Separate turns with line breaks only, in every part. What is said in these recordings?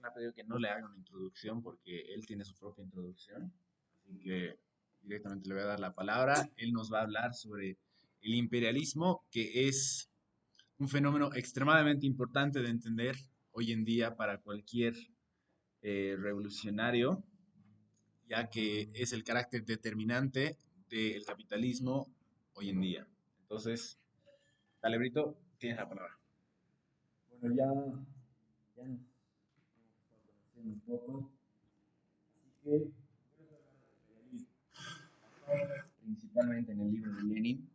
me ha pedido que no le haga una introducción porque él tiene su propia introducción. Así que directamente le voy a dar la palabra. Él nos va a hablar sobre el imperialismo, que es un fenómeno extremadamente importante de entender hoy en día para cualquier revolucionario, ya que es el carácter determinante del capitalismo hoy en día. Entonces, dale, Brito, tienes la palabra.
Bueno, ya nos hemos estado conociendo un poco, así que voy a hablar del imperialismo, basado principalmente en el libro de Lenin,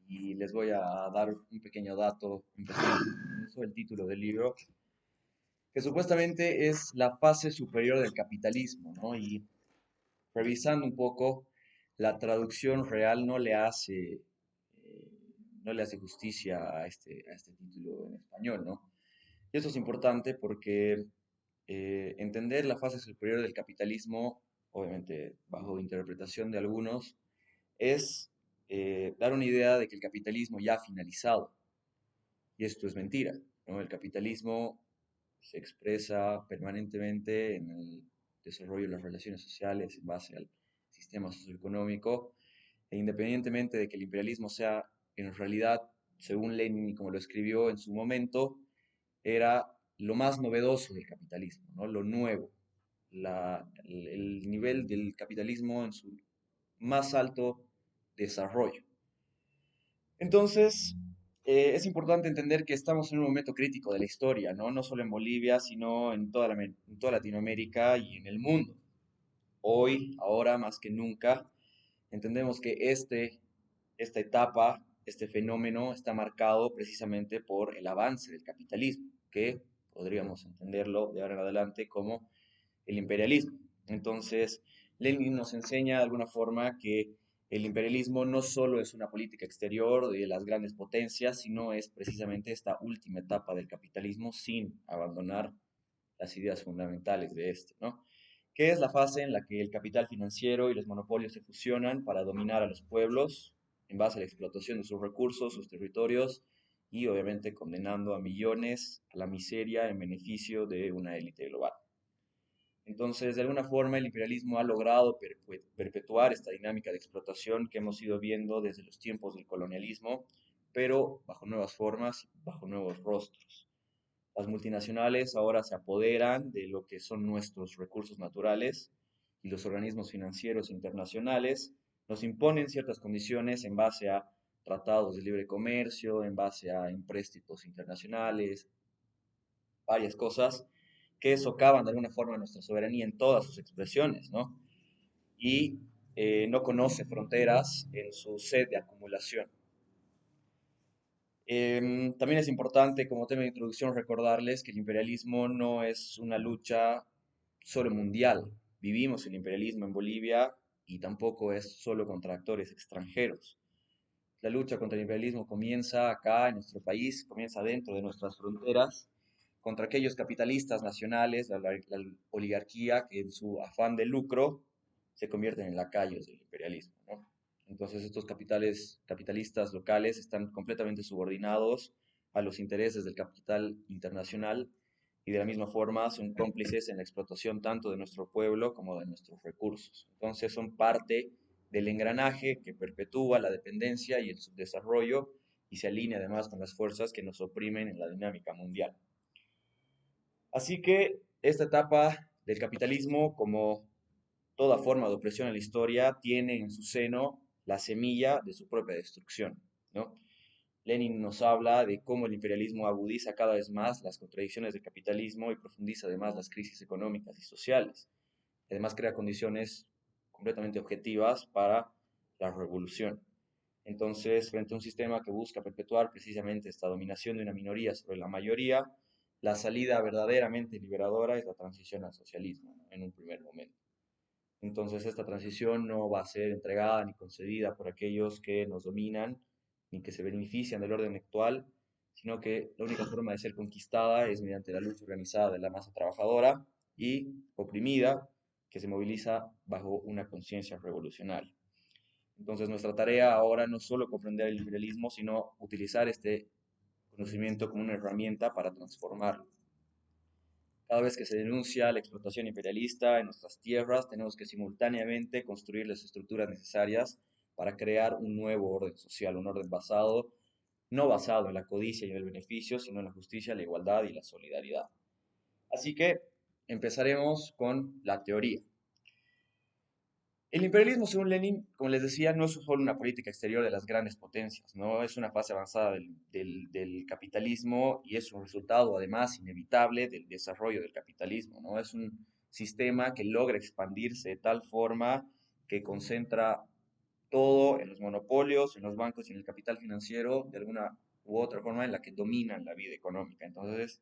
y les voy a dar un pequeño dato, empezando con eso, el título del libro, que supuestamente es la fase superior del capitalismo, ¿no? Y revisando un poco, la traducción real eh, no le hace justicia a este título en español, ¿no? Y eso es importante porque entender la fase superior del capitalismo, obviamente bajo interpretación de algunos, es dar una idea de que el capitalismo ya ha finalizado. Y esto es mentira, ¿no? El capitalismo se expresa permanentemente en el desarrollo de las relaciones sociales en base al sistema socioeconómico, e independientemente de que el imperialismo sea en realidad, según Lenin y como lo escribió en su momento, era lo más novedoso del capitalismo, ¿no? Lo nuevo, el nivel del capitalismo en su más alto desarrollo. Entonces, es importante entender que estamos en un momento crítico de la historia, ¿no? No solo en Bolivia, sino en en toda Latinoamérica y en el mundo. Hoy, ahora más que nunca, entendemos que esta etapa, este fenómeno está marcado precisamente por el avance del capitalismo, que podríamos entenderlo de ahora en adelante como el imperialismo. Entonces, Lenin nos enseña de alguna forma que el imperialismo no solo es una política exterior de las grandes potencias, sino es precisamente esta última etapa del capitalismo sin abandonar las ideas fundamentales de este, ¿no? Que es la fase en la que el capital financiero y los monopolios se fusionan para dominar a los pueblos en base a la explotación de sus recursos, sus territorios y obviamente condenando a millones a la miseria en beneficio de una élite global. Entonces, de alguna forma, el imperialismo ha logrado perpetuar esta dinámica de explotación que hemos ido viendo desde los tiempos del colonialismo, pero bajo nuevas formas, bajo nuevos rostros. Las multinacionales ahora se apoderan de lo que son nuestros recursos naturales y los organismos financieros internacionales nos imponen ciertas condiciones en base a tratados de libre comercio, en base a empréstitos internacionales, varias cosas que socavan de alguna forma nuestra soberanía en todas sus expresiones, ¿no? Y no conoce fronteras en su sed de acumulación. También es importante, como tema de introducción, recordarles que el imperialismo no es una lucha solo mundial. Vivimos el imperialismo en Bolivia y tampoco es solo contra actores extranjeros. La lucha contra el imperialismo comienza acá en nuestro país, comienza dentro de nuestras fronteras, contra aquellos capitalistas nacionales, la oligarquía que en su afán de lucro se convierten en lacayos del imperialismo, ¿no? Entonces estos capitalistas locales están completamente subordinados a los intereses del capital internacional y de la misma forma son cómplices en la explotación tanto de nuestro pueblo como de nuestros recursos. Entonces son parte del engranaje que perpetúa la dependencia y el subdesarrollo y se alinea además con las fuerzas que nos oprimen en la dinámica mundial. Así que esta etapa del capitalismo, como toda forma de opresión en la historia, tiene en su seno la semilla de su propia destrucción, ¿no? Lenin nos habla de cómo el imperialismo agudiza cada vez más las contradicciones del capitalismo y profundiza además las crisis económicas y sociales. Además crea condiciones completamente objetivas para la revolución. Entonces, frente a un sistema que busca perpetuar precisamente esta dominación de una minoría sobre la mayoría, la salida verdaderamente liberadora es la transición al socialismo, ¿no? En un primer momento. Entonces, esta transición no va a ser entregada ni concedida por aquellos que nos dominan ni que se benefician del orden actual, sino que la única forma de ser conquistada es mediante la lucha organizada de la masa trabajadora y oprimida que se moviliza bajo una conciencia revolucionaria. Entonces, nuestra tarea ahora no es solo comprender el liberalismo, sino utilizar este conocimiento como una herramienta para transformarlo. Cada vez que se denuncia la explotación imperialista en nuestras tierras, tenemos que simultáneamente construir las estructuras necesarias para crear un nuevo orden social, un orden basado, no basado en la codicia y en el beneficio, sino en la justicia, la igualdad y la solidaridad. Así que empezaremos con la teoría. El imperialismo, según Lenin, como les decía, no es solo una política exterior de las grandes potencias, ¿no? Es una fase avanzada del capitalismo y es un resultado, además, inevitable del desarrollo del capitalismo, ¿no? Es un sistema que logra expandirse de tal forma que concentra todo en los monopolios, en los bancos y en el capital financiero, de alguna u otra forma en la que dominan la vida económica. Entonces,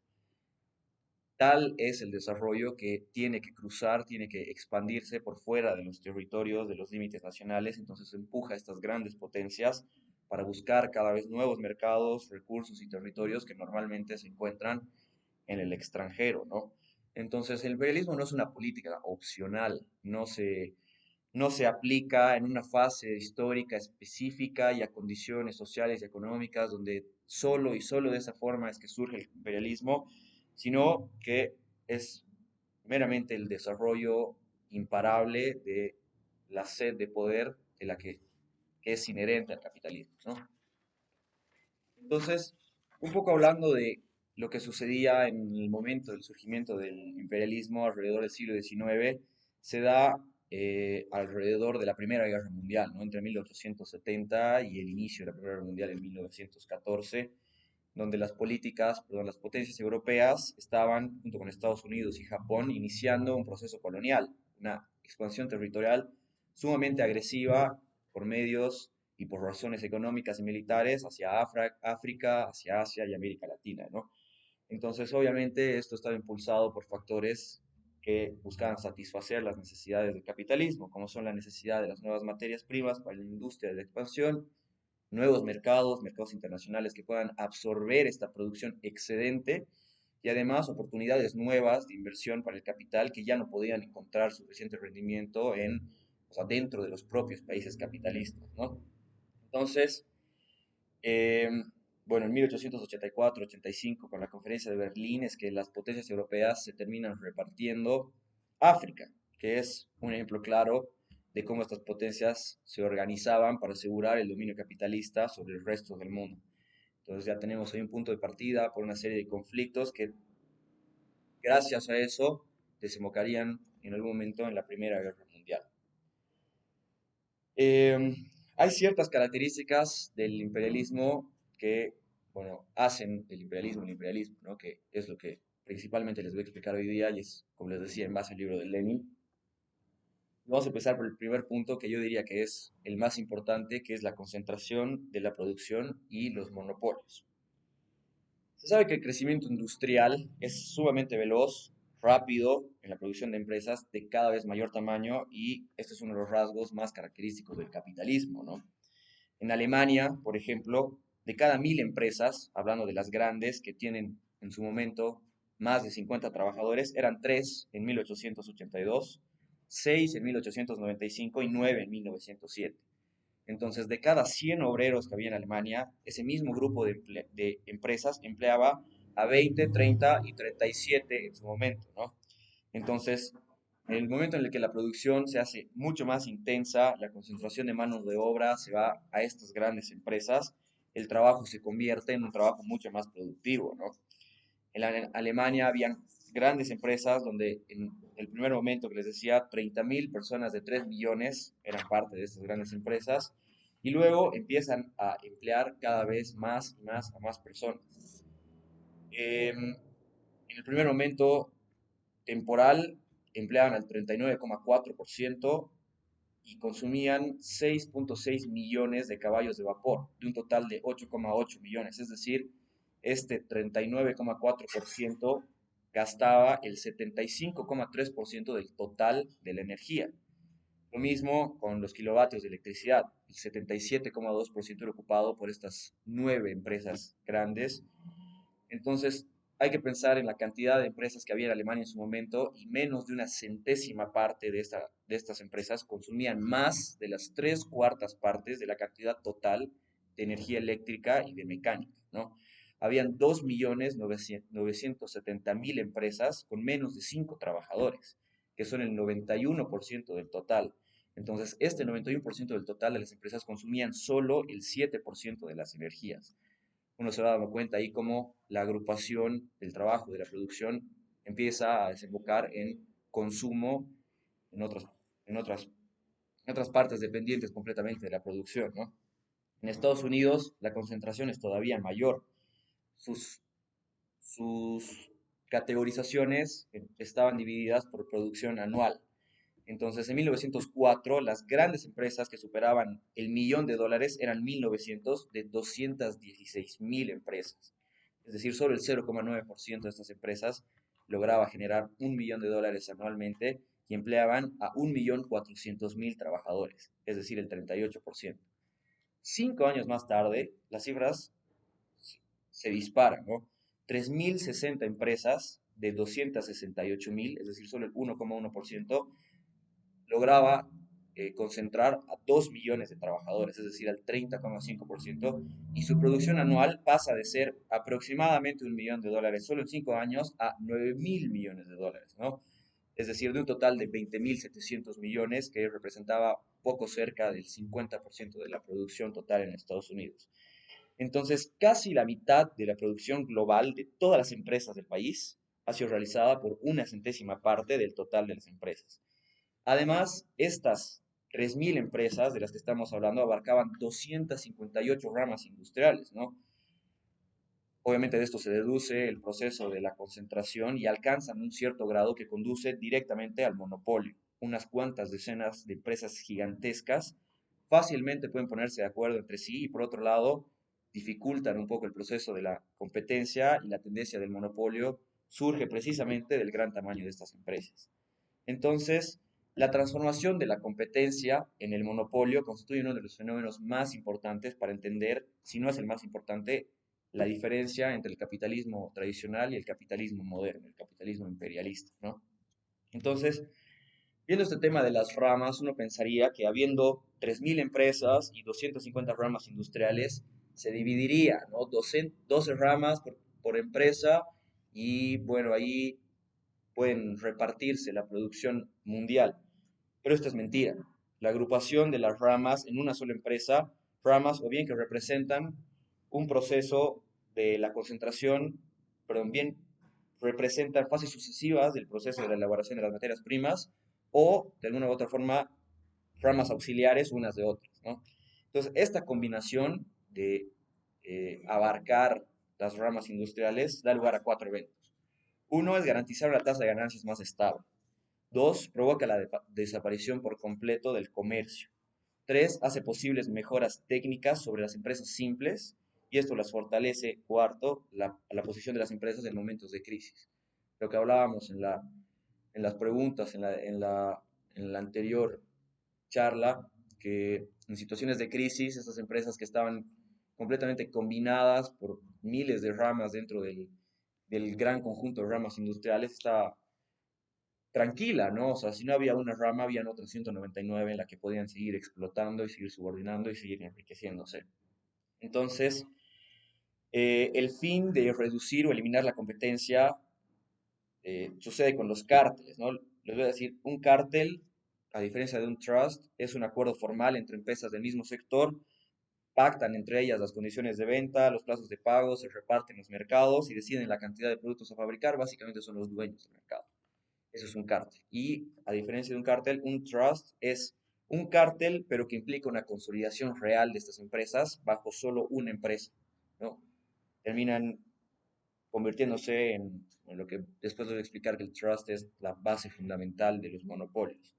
tal es el desarrollo que tiene que cruzar, tiene que expandirse por fuera de los territorios, de los límites nacionales, entonces empuja a estas grandes potencias para buscar cada vez nuevos mercados, recursos y territorios que normalmente se encuentran en el extranjero, ¿no? Entonces el imperialismo no es una política opcional, no se aplica en una fase histórica específica y a condiciones sociales y económicas donde solo y solo de esa forma es que surge el imperialismo, sino que es meramente el desarrollo imparable de la sed de poder de la que es inherente al capitalismo, ¿no? Entonces, un poco hablando de lo que sucedía en el momento del surgimiento del imperialismo alrededor del siglo XIX, se da alrededor de la Primera Guerra Mundial, ¿no? Entre 1870 y el inicio de la Primera Guerra Mundial en 1914, donde las potencias europeas estaban, junto con Estados Unidos y Japón, iniciando un proceso colonial, una expansión territorial sumamente agresiva por medios y por razones económicas y militares hacia África, hacia Asia y América Latina, ¿no? Entonces, obviamente, esto estaba impulsado por factores que buscaban satisfacer las necesidades del capitalismo, como son la necesidad de las nuevas materias primas para la industria de la expansión, nuevos mercados, mercados internacionales que puedan absorber esta producción excedente y además oportunidades nuevas de inversión para el capital que ya no podían encontrar suficiente rendimiento o sea, dentro de los propios países capitalistas, ¿no? Entonces, eh, bueno, en 1884-85, con la conferencia de Berlín, es que las potencias europeas se terminan repartiendo África, que es un ejemplo claro de cómo estas potencias se organizaban para asegurar el dominio capitalista sobre el resto del mundo. Entonces ya tenemos ahí un punto de partida por una serie de conflictos que, gracias a eso, desembocarían en algún momento en la Primera Guerra Mundial. Eh, Hay ciertas características del imperialismo que, bueno, hacen el imperialismo, ¿no? Que es lo que principalmente les voy a explicar hoy día y es, como les decía, en base al libro de Lenin. Vamos a empezar por el primer punto que yo diría que es el más importante, que es la concentración de la producción y los monopolios. Se sabe que el crecimiento industrial es sumamente veloz, rápido en la producción de empresas de cada vez mayor tamaño y este es uno de los rasgos más característicos del capitalismo, ¿no? En Alemania, por ejemplo, de cada 1000 empresas, hablando de las grandes que tienen en su momento más de 50 trabajadores, eran 3 en 1882, 6 en 1895 y 9 en 1907. Entonces, de cada 100 obreros que había en Alemania, ese mismo grupo de empresas empleaba a 20, 30 y 37 en su momento, ¿no? Entonces, en el momento en el que la producción se hace mucho más intensa, la concentración de manos de obra se va a estas grandes empresas, el trabajo se convierte en un trabajo mucho más productivo, ¿no? En Alemania habían grandes empresas donde en el primer momento que les decía, 30.000 personas de 3 millones eran parte de estas grandes empresas y luego empiezan a emplear cada vez más y más a más personas. En el primer momento temporal empleaban al 39,4% y consumían 6,6 millones de caballos de vapor, de un total de 8,8 millones. Es decir, este 39,4% gastaba el 75,3% del total de la energía. Lo mismo con los kilovatios de electricidad. El 77,2% era ocupado por estas 9 empresas grandes. Entonces, hay que pensar en la cantidad de empresas que había en Alemania en su momento y menos de una centésima parte de estas empresas consumían más de las 3/4 partes de la cantidad total de energía eléctrica y de mecánica, ¿no? habían 2.970.000 empresas con menos de 5 trabajadores, que son el 91% del total. Entonces, este 91% del total de las empresas consumían solo el 7% de las energías. Uno se va dando cuenta ahí cómo la agrupación del trabajo, de la producción, empieza a desembocar en consumo en otras, en otras, en otras partes dependientes completamente de la producción, ¿no? En Estados Unidos la concentración es todavía mayor. Sus, sus categorizaciones estaban divididas por producción anual. Entonces, en 1904, las grandes empresas que superaban el millón de dólares eran 1900 de 216.000 empresas. Es decir, solo el 0,9% de estas empresas lograba generar un millón de dólares anualmente y empleaban a 1.400.000 trabajadores, es decir, el 38%. 5 años más tarde, las cifras se disparan, ¿no? 3.060 empresas de 268.000, es decir, solo el 1,1%, lograba concentrar a 2 millones de trabajadores, es decir, al 30,5%, y su producción anual pasa de ser aproximadamente un millón de dólares solo en 5 años a 9.000 millones de dólares, ¿no? Es decir, de un total de 20.700 millones, que representaba poco cerca del 50% de la producción total en Estados Unidos. Entonces, casi la mitad de la producción global de todas las empresas del país ha sido realizada por una centésima parte del total de las empresas. Además, estas 3.000 empresas de las que estamos hablando abarcaban 258 ramas industriales, ¿no? Obviamente de esto se deduce el proceso de la concentración y alcanzan un cierto grado que conduce directamente al monopolio. Unas cuantas decenas de empresas gigantescas fácilmente pueden ponerse de acuerdo entre sí y por otro lado dificultan un poco el proceso de la competencia y la tendencia del monopolio surge precisamente del gran tamaño de estas empresas. Entonces, la transformación de la competencia en el monopolio constituye uno de los fenómenos más importantes para entender, si no es el más importante, la diferencia entre el capitalismo tradicional y el capitalismo moderno, el capitalismo imperialista, ¿no? Entonces, viendo este tema de las ramas, uno pensaría que habiendo 3.000 empresas y 250 ramas industriales, se dividiría, ¿no? 12 ramas por empresa y bueno, ahí pueden repartirse la producción mundial. Pero esto es mentira. La agrupación de las ramas en una sola empresa, ramas o bien que representan un proceso de la concentración, pero bien representan fases sucesivas del proceso de la elaboración de las materias primas, o de alguna u otra forma ramas auxiliares unas de otras, ¿no? Entonces, esta combinación de abarcar las ramas industriales da lugar a cuatro eventos. Uno es garantizar una tasa de ganancias más estable. Dos, provoca la desaparición por completo del comercio. Tres, hace posibles mejoras técnicas sobre las empresas simples y esto las fortalece. Cuarto, la posición de las empresas en momentos de crisis. Lo que hablábamos en las preguntas, en la anterior charla, que en situaciones de crisis, estas empresas que estaban completamente combinadas por miles de ramas dentro del gran conjunto de ramas industriales, está tranquila, ¿no? O sea, si no había una rama, habían otras 199 en la que podían seguir explotando y seguir subordinando y seguir enriqueciéndose. Entonces, el fin de reducir o eliminar la competencia sucede con los cárteles, ¿no? Les voy a decir, un cártel, a diferencia de un trust, es un acuerdo formal entre empresas del mismo sector, pactan entre ellas las condiciones de venta, los plazos de pago, se reparten los mercados y deciden la cantidad de productos a fabricar, básicamente son los dueños del mercado. Eso es un cártel. Y a diferencia de un cártel, un trust es un cártel, pero que implica una consolidación real de estas empresas bajo solo una empresa, ¿no? Terminan convirtiéndose en lo que después les voy a explicar que el trust es la base fundamental de los monopolios.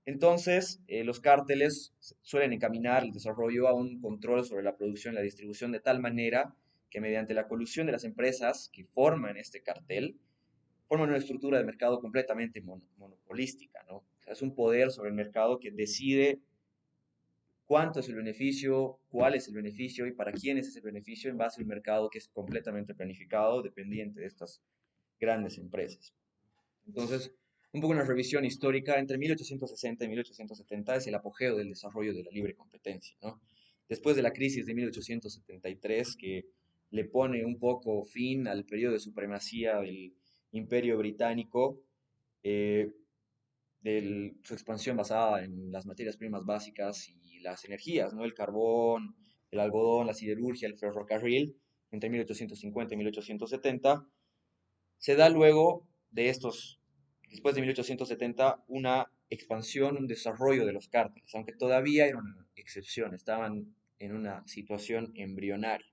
Entonces, los cárteles suelen encaminar el desarrollo a un control sobre la producción y la distribución de tal manera que mediante la colusión de las empresas que forman este cartel, forman una estructura de mercado completamente monopolística, ¿no? O sea, es un poder sobre el mercado que decide cuánto es el beneficio, cuál es el beneficio y para quién es ese beneficio en base a un mercado que es completamente planificado, dependiente de estas grandes empresas. Entonces, un poco una revisión histórica, entre 1860 y 1870 es el apogeo del desarrollo de la libre competencia, ¿no? Después de la crisis de 1873, que le pone un poco fin al periodo de supremacía del Imperio Británico, eh, de su expansión basada en las materias primas básicas y las energías, ¿no? El carbón, el algodón, la siderurgia, el ferrocarril, entre 1850 y 1870. Se da luego de estos, después de 1870, una expansión, un desarrollo de los cárteles, aunque todavía era una excepción, estaban en una situación embrionaria.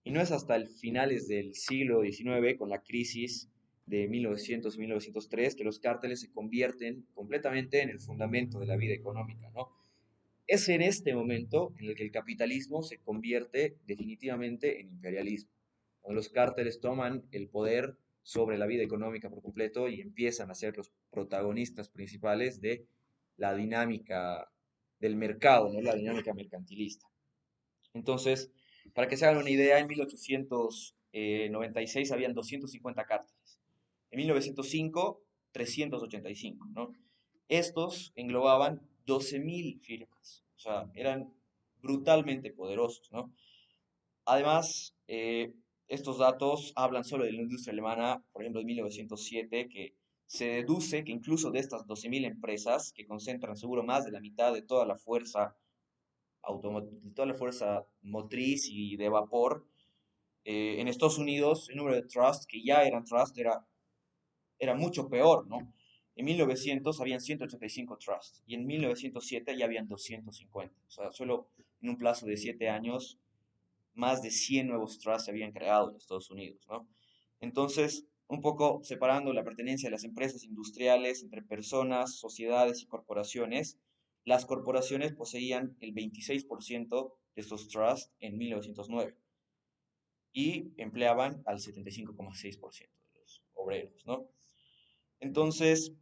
Y no es hasta el finales del siglo XIX, con la crisis de 1900 y 1903, que los cárteles se convierten completamente en el fundamento de la vida económica, ¿no? Es en este momento en el que el capitalismo se convierte definitivamente en imperialismo, cuando los cárteles toman el poder sobre la vida económica por completo y empiezan a ser los protagonistas principales de la dinámica del mercado, ¿no? La dinámica mercantilista. Entonces, para que se hagan una idea, en 1896 habían 250 cárteles. En 1905, 385, ¿no? Estos englobaban 12.000 firmas, o sea, eran brutalmente poderosos, ¿no? Además, estos datos hablan solo de la industria alemana, por ejemplo, de 1907, que se deduce que incluso de estas 12.000 empresas, que concentran seguro más de la mitad de toda la fuerza de toda la fuerza motriz y de vapor, en Estados Unidos el número de trusts que ya eran trusts era mucho peor, ¿no? En 1900 habían 185 trusts y en 1907 ya habían 250. O sea, solo en un plazo de 7 años, más de 100 nuevos trusts se habían creado en Estados Unidos, ¿no? Entonces, un poco separando la pertenencia de las empresas industriales entre personas, sociedades y corporaciones, las corporaciones poseían el 26% de estos trusts en 1909 y empleaban al 75,6% de los obreros, ¿no? Entonces,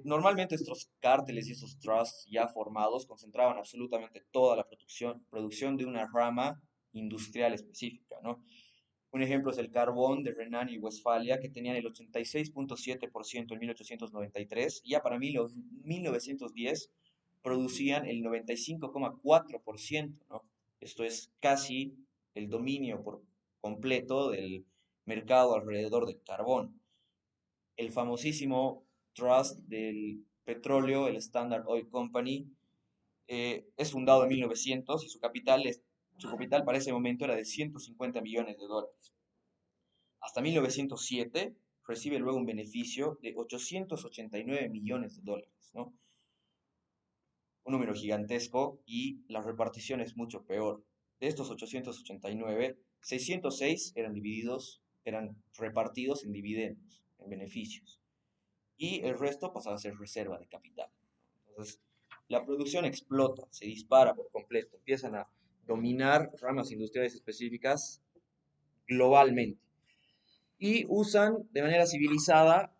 normalmente estos cárteles y estos trusts ya formados concentraban absolutamente toda la producción de una rama industrial específica, ¿no? Un ejemplo es el carbón de Renania y Westfalia, que tenían el 86,7% en 1893, y ya para 1910 producían el 95,4%, ¿no? Esto es casi el dominio por completo del mercado alrededor del carbón. El famosísimo trust del petróleo, el Standard Oil Company, es fundado en 1900 y su capital para ese momento era de 150 millones de dólares. Hasta 1907 recibe luego un beneficio de 889 millones de dólares, ¿no? Un número gigantesco y la repartición es mucho peor. De estos 889, 606 eran repartidos en dividendos, en beneficios, y el resto pasaba a ser reserva de capital. Entonces, la producción explota, se dispara por completo, empiezan a dominar ramas industriales específicas globalmente y usan de manera civilizada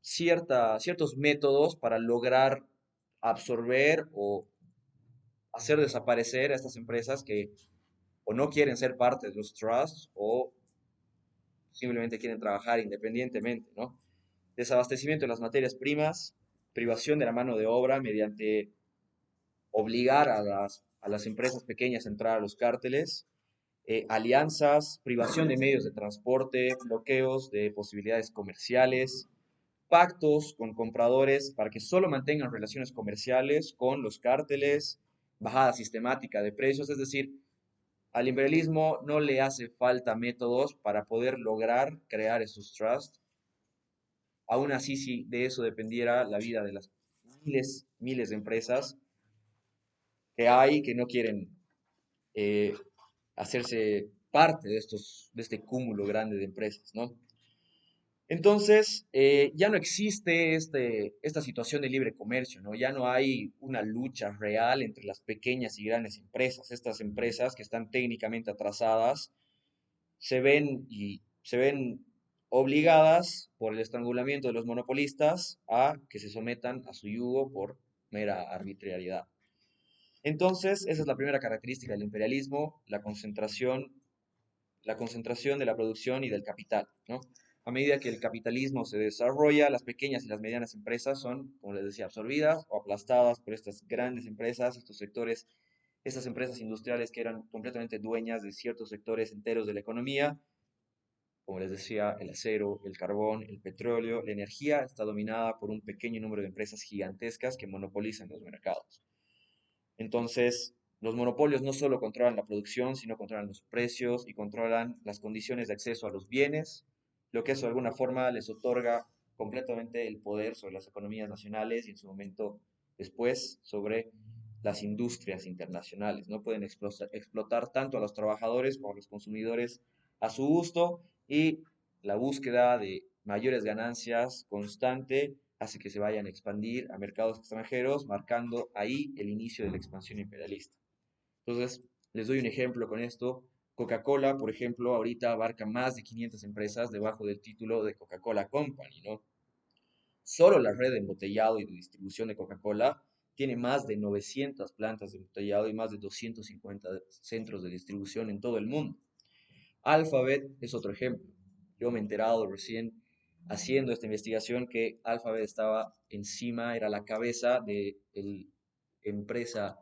ciertos métodos para lograr absorber o hacer desaparecer a estas empresas que o no quieren ser parte de los trusts o simplemente quieren trabajar independientemente, ¿no? Desabastecimiento de las materias primas, privación de la mano de obra mediante obligar a las empresas pequeñas a entrar a los cárteles, alianzas, privación de medios de transporte, bloqueos de posibilidades comerciales, pactos con compradores para que solo mantengan relaciones comerciales con los cárteles, bajada sistemática de precios, es decir, al imperialismo no le hace falta métodos para poder lograr crear esos trusts. Aún así, si de eso dependiera la vida de las miles de empresas que hay que no quieren eh, hacerse parte de este cúmulo grande de empresas, ¿no? Entonces, ya no existe esta situación de libre comercio, ¿no? Ya no hay una lucha real entre las pequeñas y grandes empresas. Estas empresas que están técnicamente atrasadas se ven obligadas por el estrangulamiento de los monopolistas a que se sometan a su yugo por mera arbitrariedad. Entonces, esa es la primera característica del imperialismo, la concentración de la producción y del capital, ¿no? A medida que el capitalismo se desarrolla, las pequeñas y las medianas empresas son, como les decía, absorbidas o aplastadas por estas grandes empresas, estos sectores Estas empresas industriales que eran completamente dueñas de ciertos sectores enteros de la economía, como les decía, el acero, el carbón, el petróleo, la energía está dominada por un pequeño número de empresas gigantescas que monopolizan los mercados. Entonces, los monopolios no solo controlan la producción, sino controlan los precios y controlan las condiciones de acceso a los bienes, lo que eso de alguna forma les otorga completamente el poder sobre las economías nacionales y en su momento después sobre las industrias internacionales. No pueden explotar tanto a los trabajadores como a los consumidores a su gusto y la búsqueda de mayores ganancias constante hace que se vayan a expandir a mercados extranjeros, marcando ahí el inicio de la expansión imperialista. Entonces, les doy un ejemplo con esto. Coca-Cola, por ejemplo, ahorita abarca más de 500 empresas debajo del título de Coca-Cola Company, ¿no? Solo la red de embotellado y de distribución de Coca-Cola tiene más de 900 plantas de embotellado y más de 250 centros de distribución en todo el mundo. Alphabet es otro ejemplo. Yo me he enterado recién haciendo esta investigación que Alphabet estaba encima, era la cabeza de la empresa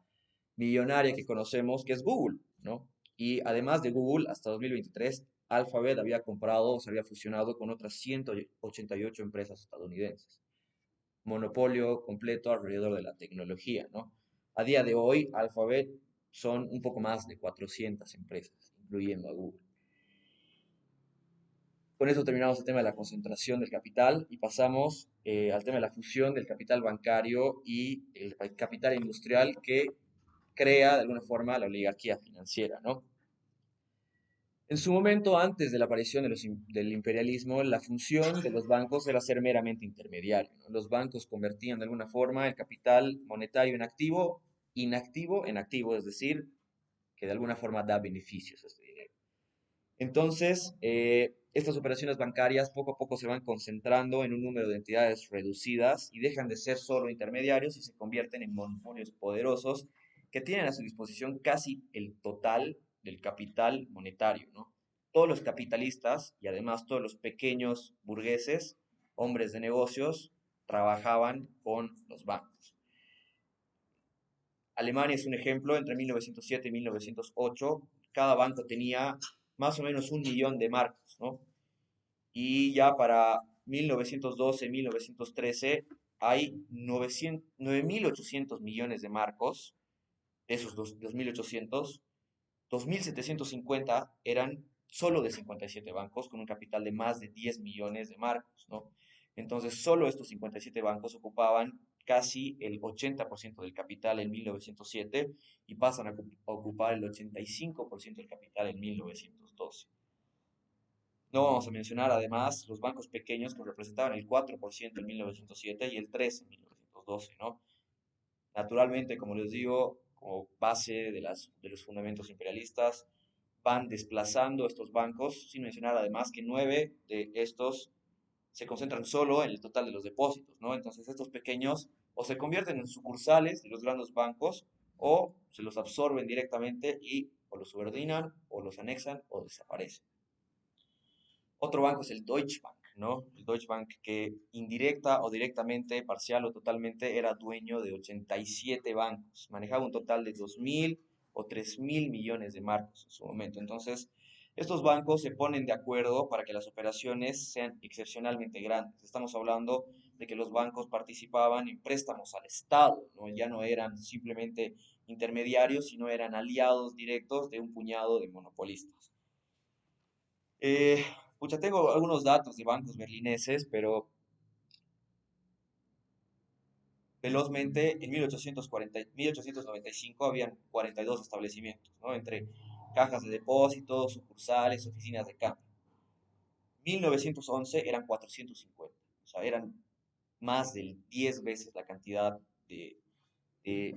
millonaria que conocemos, que es Google, ¿no? Y además de Google, hasta 2023, Alphabet había comprado o se había fusionado con otras 188 empresas estadounidenses. Monopolio completo alrededor de la tecnología, ¿no? A día de hoy, Alphabet son un poco más de 400 empresas, incluyendo a Google. Con eso terminamos el tema de la concentración del capital y pasamos al tema de la fusión del capital bancario y el capital industrial que crea de alguna forma la oligarquía financiera, ¿no? En su momento, antes de la aparición del imperialismo, la función de los bancos era ser meramente intermediario, ¿no? Los bancos convertían de alguna forma el capital monetario en activo, inactivo en activo, es decir, que de alguna forma da beneficios a este dinero. Entonces, estas operaciones bancarias poco a poco se van concentrando en un número de entidades reducidas y dejan de ser solo intermediarios y se convierten en monopolios poderosos que tienen a su disposición casi el total del capital monetario, ¿no? Todos los capitalistas y además todos los pequeños burgueses, hombres de negocios, trabajaban con los bancos. Alemania es un ejemplo, entre 1907 y 1908, cada banco tenía más o menos 1 millón de marcos, ¿no? Y ya para 1912, 1913 hay 9.800 millones de marcos, de esos 2.800, 2.750 eran solo de 57 bancos con un capital de más de 10 millones de marcos, ¿no? Entonces, solo estos 57 bancos ocupaban casi el 80% del capital en 1907 y pasan a ocupar el 85% del capital en 1912. No vamos a mencionar además los bancos pequeños que representaban el 4% en 1907 y el 3% en 1912, ¿no? Naturalmente, como les digo, como base de los fundamentos imperialistas, van desplazando estos bancos, sin mencionar además que 9 de estos se concentran solo en el total de los depósitos, ¿no? Entonces estos pequeños o se convierten en sucursales de los grandes bancos o se los absorben directamente y o los subordinan o los anexan o desaparecen. Otro banco es el Deutsche Bank, ¿no? El Deutsche Bank que indirecta o directamente, parcial o totalmente, era dueño de 87 bancos. Manejaba un total de 2.000 o 3.000 millones de marcos en su momento. Entonces, estos bancos se ponen de acuerdo para que las operaciones sean excepcionalmente grandes. Estamos hablando de que los bancos participaban en préstamos al Estado, ¿no? Ya no eran simplemente intermediarios, sino eran aliados directos de un puñado de monopolistas. Eh, Pucha, tengo algunos datos de bancos berlineses, pero velozmente en 1895 habían 42 establecimientos, ¿no? Entre cajas de depósitos, sucursales, oficinas de cambio. 1911 eran 450, o sea, eran más de 10 veces la cantidad de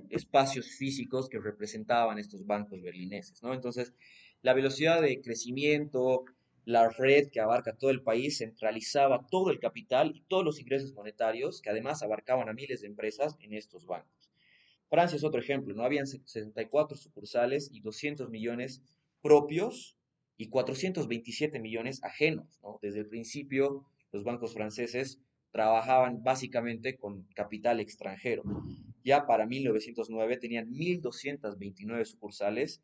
espacios físicos que representaban estos bancos berlineses, ¿no? Entonces, la velocidad de crecimiento, la red que abarca todo el país, centralizaba todo el capital y todos los ingresos monetarios, que además abarcaban a miles de empresas en estos bancos. Francia es otro ejemplo, ¿no? Habían 64 sucursales y 200 millones propios y 427 millones ajenos, ¿no? Desde el principio, los bancos franceses trabajaban básicamente con capital extranjero. Ya para 1909 tenían 1.229 sucursales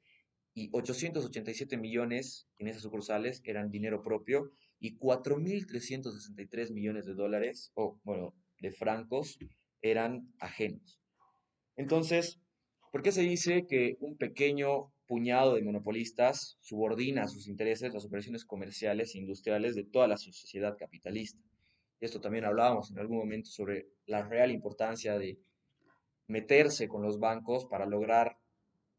y 887 millones en esas sucursales eran dinero propio y 4.363 millones de dólares, o bueno, de francos, eran ajenos. Entonces, ¿por qué se dice que un pequeño puñado de monopolistas subordina a sus intereses las operaciones comerciales e industriales de toda la sociedad capitalista? Esto también hablábamos en algún momento sobre la real importancia de meterse con los bancos para lograr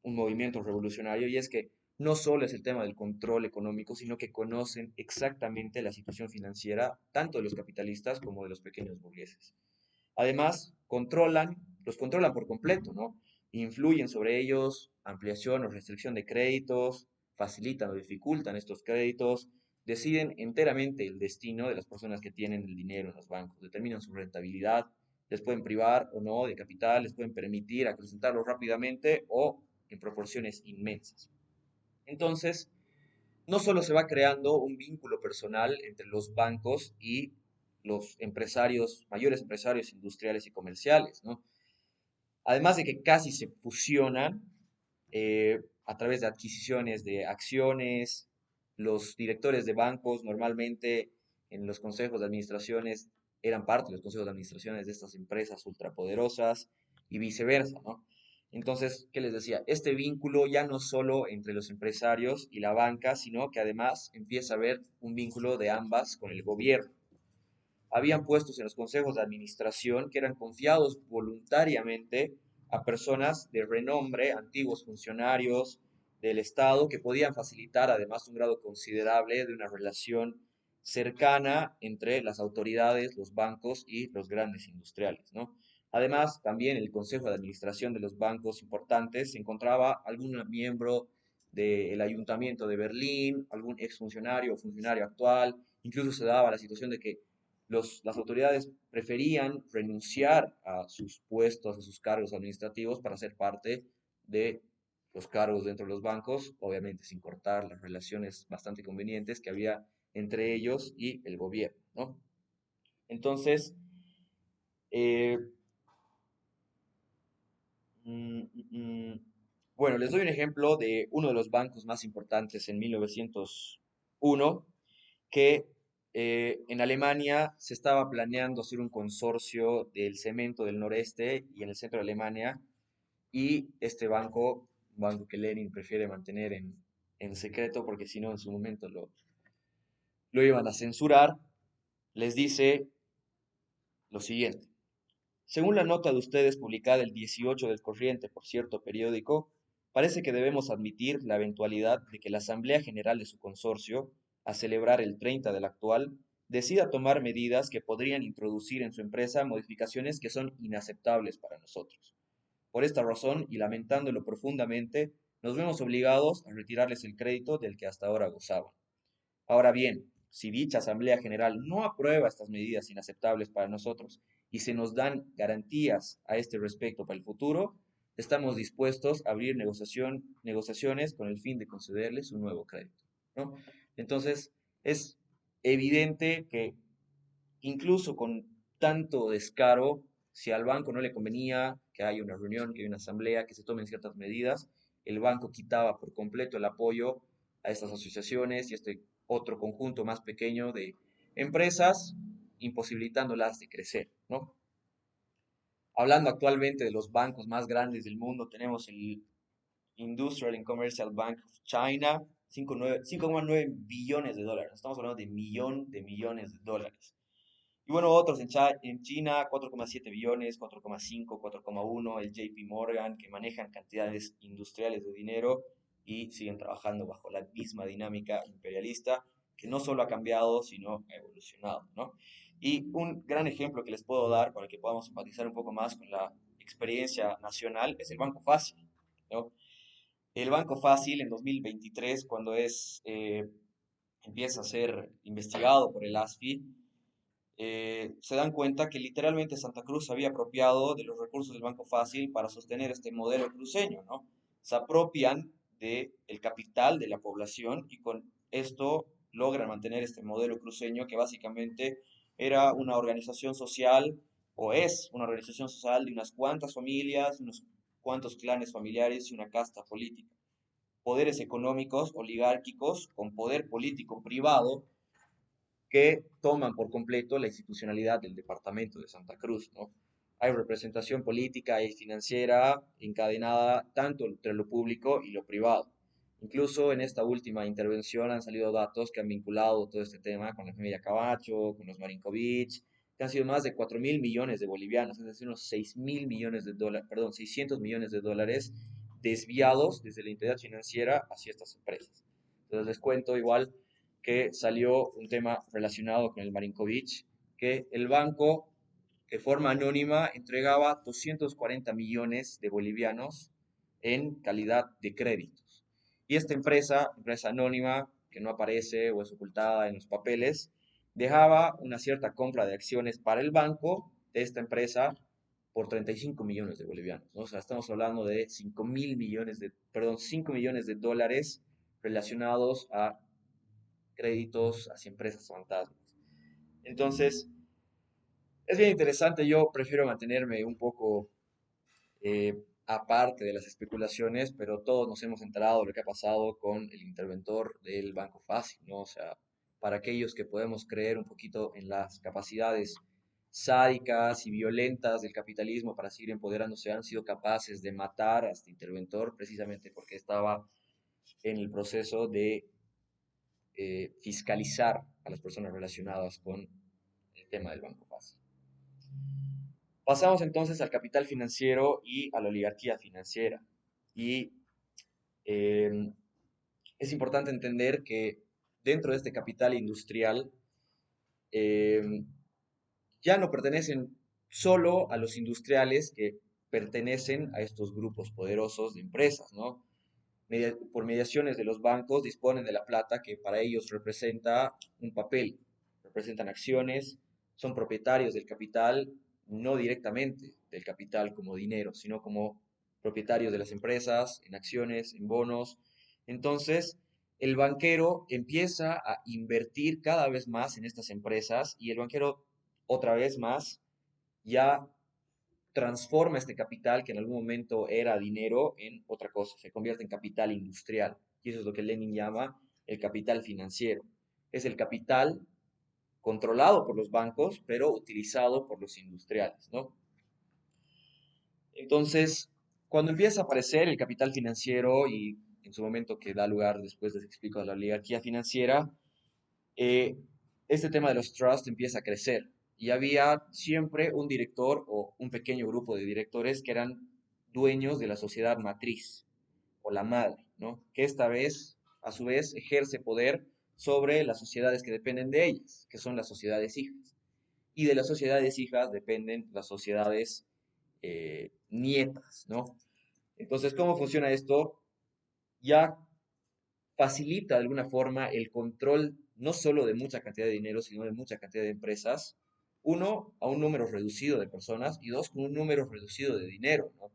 un movimiento revolucionario, y es que no solo es el tema del control económico, sino que conocen exactamente la situación financiera tanto de los capitalistas como de los pequeños burgueses. Además, los controlan por completo, ¿no? Influyen sobre ellos, ampliación o restricción de créditos, facilitan o dificultan estos créditos, deciden enteramente el destino de las personas que tienen el dinero en los bancos, determinan su rentabilidad, les pueden privar o no de capital, les pueden permitir acrecentarlo rápidamente o en proporciones inmensas. Entonces, no solo se va creando un vínculo personal entre los bancos y los empresarios, mayores empresarios industriales y comerciales, ¿no? Además de que casi se fusionan a través de adquisiciones de acciones, los directores de bancos normalmente en los consejos de administraciones eran parte de los consejos de administraciones de estas empresas ultrapoderosas y viceversa, ¿no? Entonces, ¿qué les decía? Este vínculo ya no solo entre los empresarios y la banca, sino que además empieza a haber un vínculo de ambas con el gobierno. Habían puestos en los consejos de administración que eran confiados voluntariamente a personas de renombre, antiguos funcionarios del Estado, que podían facilitar además un grado considerable de una relación cercana entre las autoridades, los bancos y los grandes industriales, ¿no? Además, también el consejo de administración de los bancos importantes se encontraba algún miembro del ayuntamiento de Berlín, algún exfuncionario o funcionario actual. Incluso se daba la situación de que las autoridades preferían renunciar a sus puestos, a sus cargos administrativos para ser parte de los cargos dentro de los bancos, obviamente sin cortar las relaciones bastante convenientes que había entre ellos y el gobierno, ¿no? Entonces, eh, mm, mm, mm, bueno, les doy un ejemplo de uno de los bancos más importantes en 1901 que en Alemania se estaba planeando hacer un consorcio del cemento del noreste y en el centro de Alemania, y este banco, un banco que Lenin prefiere mantener en secreto porque si no en su momento lo iban a censurar, les dice lo siguiente. Según la nota de ustedes publicada el 18 del corriente por cierto periódico, parece que debemos admitir la eventualidad de que la Asamblea General de su consorcio, a celebrar el 30 del actual, decida tomar medidas que podrían introducir en su empresa modificaciones que son inaceptables para nosotros. Por esta razón, y lamentándolo profundamente, nos vemos obligados a retirarles el crédito del que hasta ahora gozaban. Ahora bien, si dicha Asamblea General no aprueba estas medidas inaceptables para nosotros y se nos dan garantías a este respecto para el futuro, estamos dispuestos a abrir negociaciones con el fin de concederles un nuevo crédito, ¿no? Entonces, es evidente que incluso con tanto descaro, si al banco no le convenía que haya una reunión, que haya una asamblea, que se tomen ciertas medidas, el banco quitaba por completo el apoyo a estas asociaciones y este otro conjunto más pequeño de empresas, imposibilitándolas de crecer, ¿no? Hablando actualmente de los bancos más grandes del mundo, tenemos el Industrial and Commercial Bank of China, 5,9 billones de dólares. Estamos hablando de millón de millones de dólares. Y bueno, otros en China, 4,7 billones, 4,5, 4,1, el JP Morgan, que manejan cantidades industriales de dinero y siguen trabajando bajo la misma dinámica imperialista, que no solo ha cambiado, sino ha evolucionado, ¿no? Y un gran ejemplo que les puedo dar para que podamos empatizar un poco más con la experiencia nacional es el Banco Fácil, ¿no? El Banco Fácil en 2023, cuando empieza a ser investigado por el ASFI, se dan cuenta que literalmente Santa Cruz se había apropiado de los recursos del Banco Fácil para sostener este modelo cruceño, ¿no? Se apropian del capital de la población y con esto logran mantener este modelo cruceño que básicamente era una organización social o es una organización social de unas cuantas familias, unos cuantos clanes familiares y una casta política. Poderes económicos oligárquicos con poder político privado que toman por completo la institucionalidad del departamento de Santa Cruz, ¿no? Hay representación política y financiera encadenada tanto entre lo público y lo privado. Incluso en esta última intervención han salido datos que han vinculado todo este tema con la familia Camacho, con los Marinkovic, que han sido más de 4.000 millones de bolivianos, es decir, unos 6.000 millones de dólares, perdón, 600 millones de dólares desviados desde la entidad financiera hacia estas empresas. Entonces les cuento igual que salió un tema relacionado con el Marinkovic, que el banco de forma anónima entregaba 240 millones de bolivianos en calidad de créditos. Y esta empresa anónima, que no aparece o es ocultada en los papeles, dejaba una cierta compra de acciones para el banco de esta empresa por 35 millones de bolivianos, ¿no? O sea, estamos hablando de 5 millones de dólares relacionados a créditos hacia empresas fantasmas. Entonces, es bien interesante, yo prefiero mantenerme un poco aparte de las especulaciones, pero todos nos hemos enterado de lo que ha pasado con el interventor del Banco Fácil, ¿no? O sea, para aquellos que podemos creer un poquito en las capacidades sádicas y violentas del capitalismo para seguir empoderándose, han sido capaces de matar a este interventor precisamente porque estaba en el proceso de fiscalizar a las personas relacionadas con el tema del Banco Fácil. Pasamos entonces al capital financiero y a la oligarquía financiera. Y eh, es importante entender que dentro de este capital industrial eh, ya no pertenecen solo a los industriales que pertenecen a estos grupos poderosos de empresas, ¿no? Por mediaciones de los bancos disponen de la plata que para ellos representa un papel, representan acciones, son propietarios del capital, no directamente del capital como dinero, sino como propietarios de las empresas, en acciones, en bonos. Entonces, el banquero empieza a invertir cada vez más en estas empresas y el banquero otra vez más ya transforma este capital que en algún momento era dinero en otra cosa, se convierte en capital industrial. Y eso es lo que Lenin llama el capital financiero. Es el capital controlado por los bancos, pero utilizado por los industriales, ¿no? Entonces, cuando empieza a aparecer el capital financiero y en su momento que da lugar, después les explico, a la oligarquía financiera, eh, este tema de los trusts empieza a crecer y había siempre un director o un pequeño grupo de directores que eran dueños de la sociedad matriz o la madre, ¿no? Que esta vez, a su vez, ejerce poder sobre las sociedades que dependen de ellas, que son las sociedades hijas. Y de las sociedades hijas dependen las sociedades nietas, ¿no? Entonces, ¿cómo funciona esto? Ya facilita de alguna forma el control no solo de mucha cantidad de dinero, sino de mucha cantidad de empresas, uno, a un número reducido de personas y dos, con un número reducido de dinero, ¿no?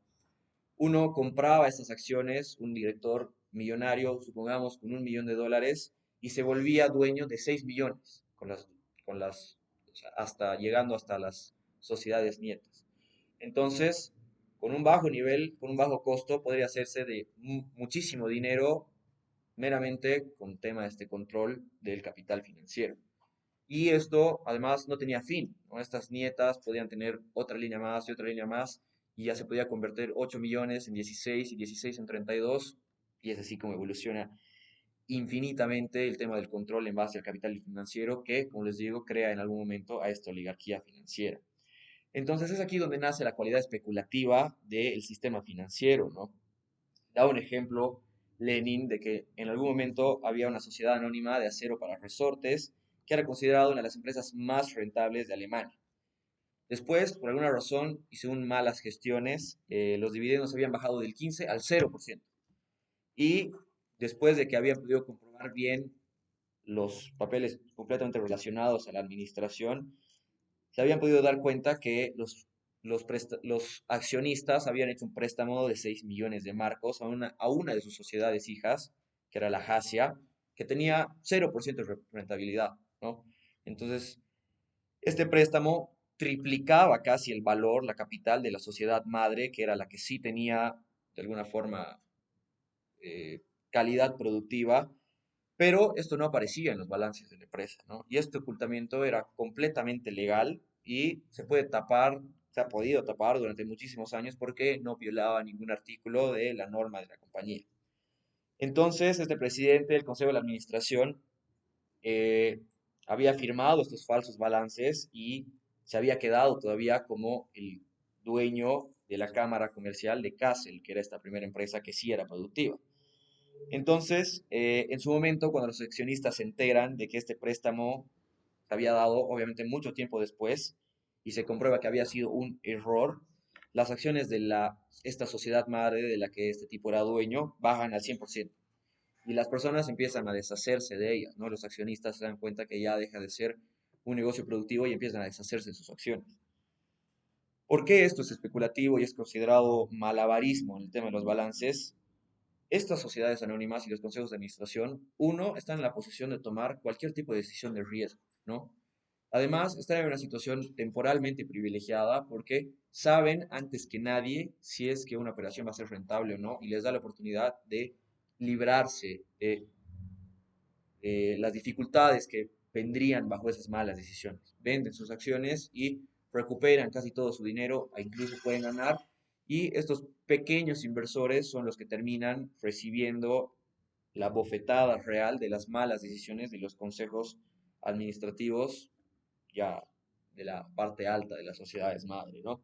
Uno compraba estas acciones, un director millonario, supongamos, con 1 millón de dólares, y se volvía dueño de 6 millones, o sea, hasta llegando hasta las sociedades nietas. Entonces, con un bajo nivel, con un bajo costo, podría hacerse de muchísimo dinero meramente con tema de este control del capital financiero. Y esto además no tenía fin, ¿no? Estas nietas podían tener otra línea más y otra línea más, y ya se podía convertir 8 millones en 16 y 16 en 32, y es así como evoluciona infinitamente el tema del control en base al capital financiero que, como les digo, crea en algún momento a esta oligarquía financiera. Entonces es aquí donde nace la cualidad especulativa del sistema financiero, ¿no? Da un ejemplo Lenin de que en algún momento había una sociedad anónima de acero para resortes que era considerada una de las empresas más rentables de Alemania. Después, por alguna razón y según malas gestiones, los dividendos habían bajado del 15 al 0%. Y después de que habían podido comprobar bien los papeles completamente relacionados a la administración, se habían podido dar cuenta que los accionistas habían hecho un préstamo de 6 millones de marcos a una de sus sociedades hijas, que era la Hacia, que tenía 0% de rentabilidad, ¿no? Entonces, este préstamo triplicaba casi el valor, la capital de la sociedad madre, que era la que sí tenía de alguna forma eh, calidad productiva, pero esto no aparecía en los balances de la empresa, ¿no? Y este ocultamiento era completamente legal y se puede tapar, se ha podido tapar durante muchísimos años porque no violaba ningún artículo de la norma de la compañía. Entonces, este presidente del Consejo de la Administración eh, había firmado estos falsos balances y se había quedado todavía como el dueño de la Cámara Comercial de Kassel, que era esta primera empresa que sí era productiva. Entonces, en su momento, cuando los accionistas se enteran de que este préstamo se había dado, obviamente mucho tiempo después, y se comprueba que había sido un error, las acciones de esta sociedad madre de la que este tipo era dueño bajan al 100% y las personas empiezan a deshacerse de ellas, ¿no? Los accionistas se dan cuenta que ya deja de ser un negocio productivo y empiezan a deshacerse de sus acciones. ¿Por qué esto es especulativo y es considerado malabarismo en el tema de los balances? Estas sociedades anónimas y los consejos de administración, uno, están en la posición de tomar cualquier tipo de decisión de riesgo, ¿no? Además, están en una situación temporalmente privilegiada porque saben antes que nadie si es que una operación va a ser rentable o no y les da la oportunidad de librarse de las dificultades que vendrían bajo esas malas decisiones. Venden sus acciones y recuperan casi todo su dinero e incluso pueden ganar. Y estos pequeños inversores son los que terminan recibiendo la bofetada real de las malas decisiones de los consejos administrativos ya de la parte alta de las sociedades madre, ¿no?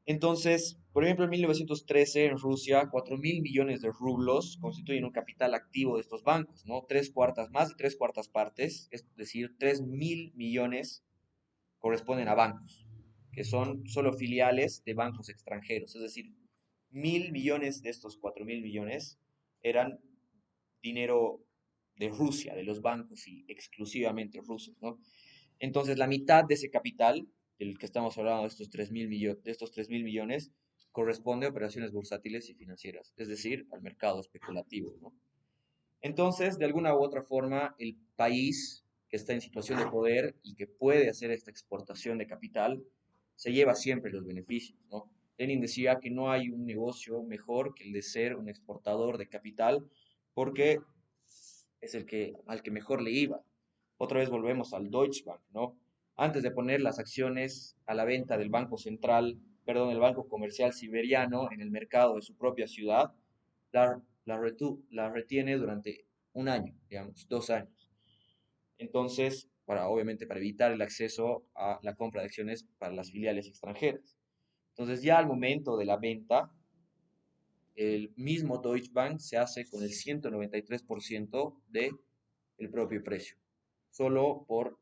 Entonces, por ejemplo, en 1913 en Rusia, 4.000 millones de rublos constituyen un capital activo de estos bancos, ¿no? Tres cuartas, más de tres cuartas partes, es decir, 3.000 millones corresponden a bancos, que son solo filiales de bancos extranjeros, es decir, 1.000 millones de estos 4.000 millones eran dinero de Rusia, de los bancos y exclusivamente rusos, ¿no? Entonces, la mitad de ese capital, del que estamos hablando de estos 3.000 millones, corresponde a operaciones bursátiles y financieras, es decir, al mercado especulativo, ¿no? Entonces, de alguna u otra forma, el país que está en situación de poder y que puede hacer esta exportación de capital, se lleva siempre los beneficios, ¿no? Lenin decía que no hay un negocio mejor que el de ser un exportador de capital, porque es el que al que mejor le iba. Otra vez volvemos al Deutsche Bank, ¿no? Antes de poner las acciones a la venta del Banco Central, perdón, el Banco Comercial Siberiano en el mercado de su propia ciudad, la retiene durante un año, digamos, 2 años. Entonces, obviamente para evitar el acceso a la compra de acciones para las filiales extranjeras. Entonces, ya al momento de la venta, el mismo Deutsche Bank se hace con el 193% de el propio precio, solo por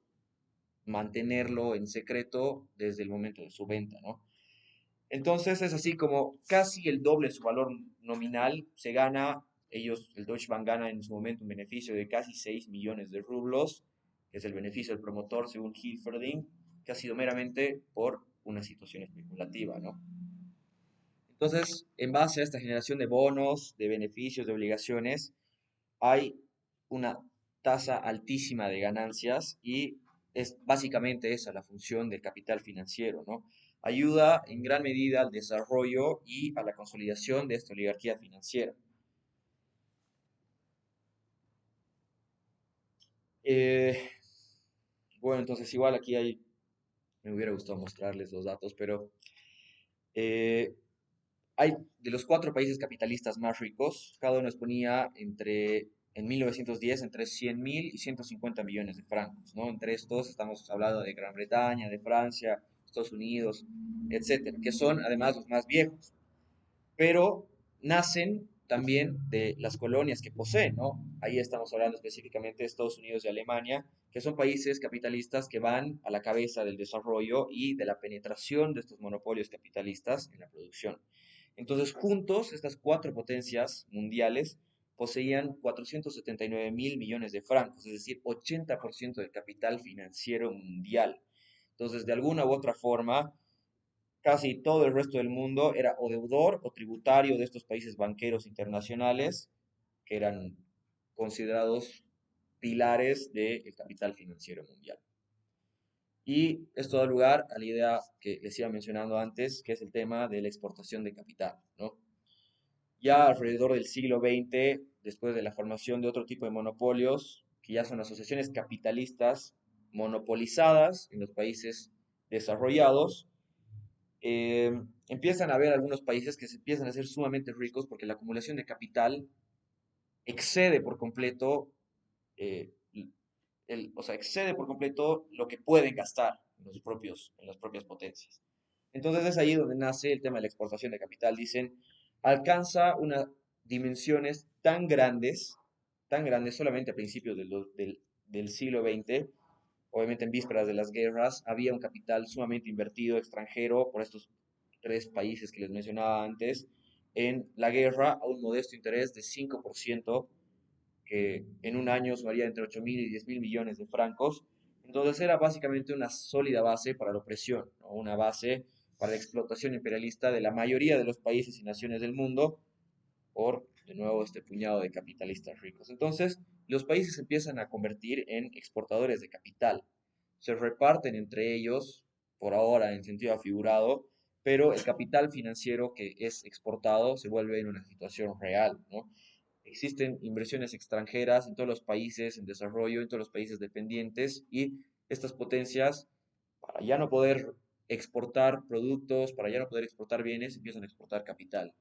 mantenerlo en secreto desde el momento de su venta, ¿no? Entonces es así como casi el doble de su valor nominal se gana, el Deutsche Bank gana en su momento un beneficio de casi 6 millones de rublos, que es el beneficio del promotor según Hilferding, que ha sido meramente por una situación especulativa, ¿no? Entonces, en base a esta generación de bonos, de beneficios, de obligaciones, hay una tasa altísima de ganancias y es básicamente esa la función del capital financiero, ¿no? Ayuda en gran medida al desarrollo y a la consolidación de esta oligarquía financiera. Eh, bueno, entonces igual me hubiera gustado mostrarles los datos, pero eh, hay de los cuatro países capitalistas más ricos, cada uno exponía en 1910 entre 100.000 y 150 millones de francos, ¿no? Entre estos estamos hablando de Gran Bretaña, de Francia, Estados Unidos, etcétera, que son además los más viejos, pero nacen también de las colonias que poseen, ¿no? Ahí estamos hablando específicamente de Estados Unidos y Alemania, que son países capitalistas que van a la cabeza del desarrollo y de la penetración de estos monopolios capitalistas en la producción. Entonces, juntos, estas cuatro potencias mundiales poseían 479.000 millones de francos, es decir, 80% del capital financiero mundial. Entonces, de alguna u otra forma, casi todo el resto del mundo era o deudor o tributario de estos países banqueros internacionales que eran considerados pilares del capital financiero mundial. Y esto da lugar a la idea que les iba mencionando antes, que es el tema de la exportación de capital, ¿no? Ya alrededor del siglo XX, después de la formación de otro tipo de monopolios, que ya son asociaciones capitalistas monopolizadas en los países desarrollados, eh, empiezan a haber algunos países que se empiezan a ser sumamente ricos porque la acumulación de capital excede por completo, eh, o sea, excede por completo lo que pueden gastar en las propias potencias. Entonces es ahí donde nace el tema de la exportación de capital. Dicen, alcanza unas dimensiones tan grandes solamente a principios del siglo XX, obviamente en vísperas de las guerras, había un capital sumamente invertido extranjero por estos tres países que les mencionaba antes, en la guerra a un modesto interés de 5%, que en un año sumaría entre 8.000 y 10.000 millones de francos. Entonces era básicamente una sólida base para la opresión, ¿no? Una base para la explotación imperialista de la mayoría de los países y naciones del mundo por, de nuevo, este puñado de capitalistas ricos. Entonces, los países se empiezan a convertir en exportadores de capital. Se reparten entre ellos, por ahora en sentido afigurado, pero el capital financiero que es exportado se vuelve en una situación real, ¿no? Existen inversiones extranjeras en todos los países en desarrollo, en todos los países dependientes, y estas potencias, para ya no poder exportar productos, para ya no poder exportar bienes, empiezan a exportar capital,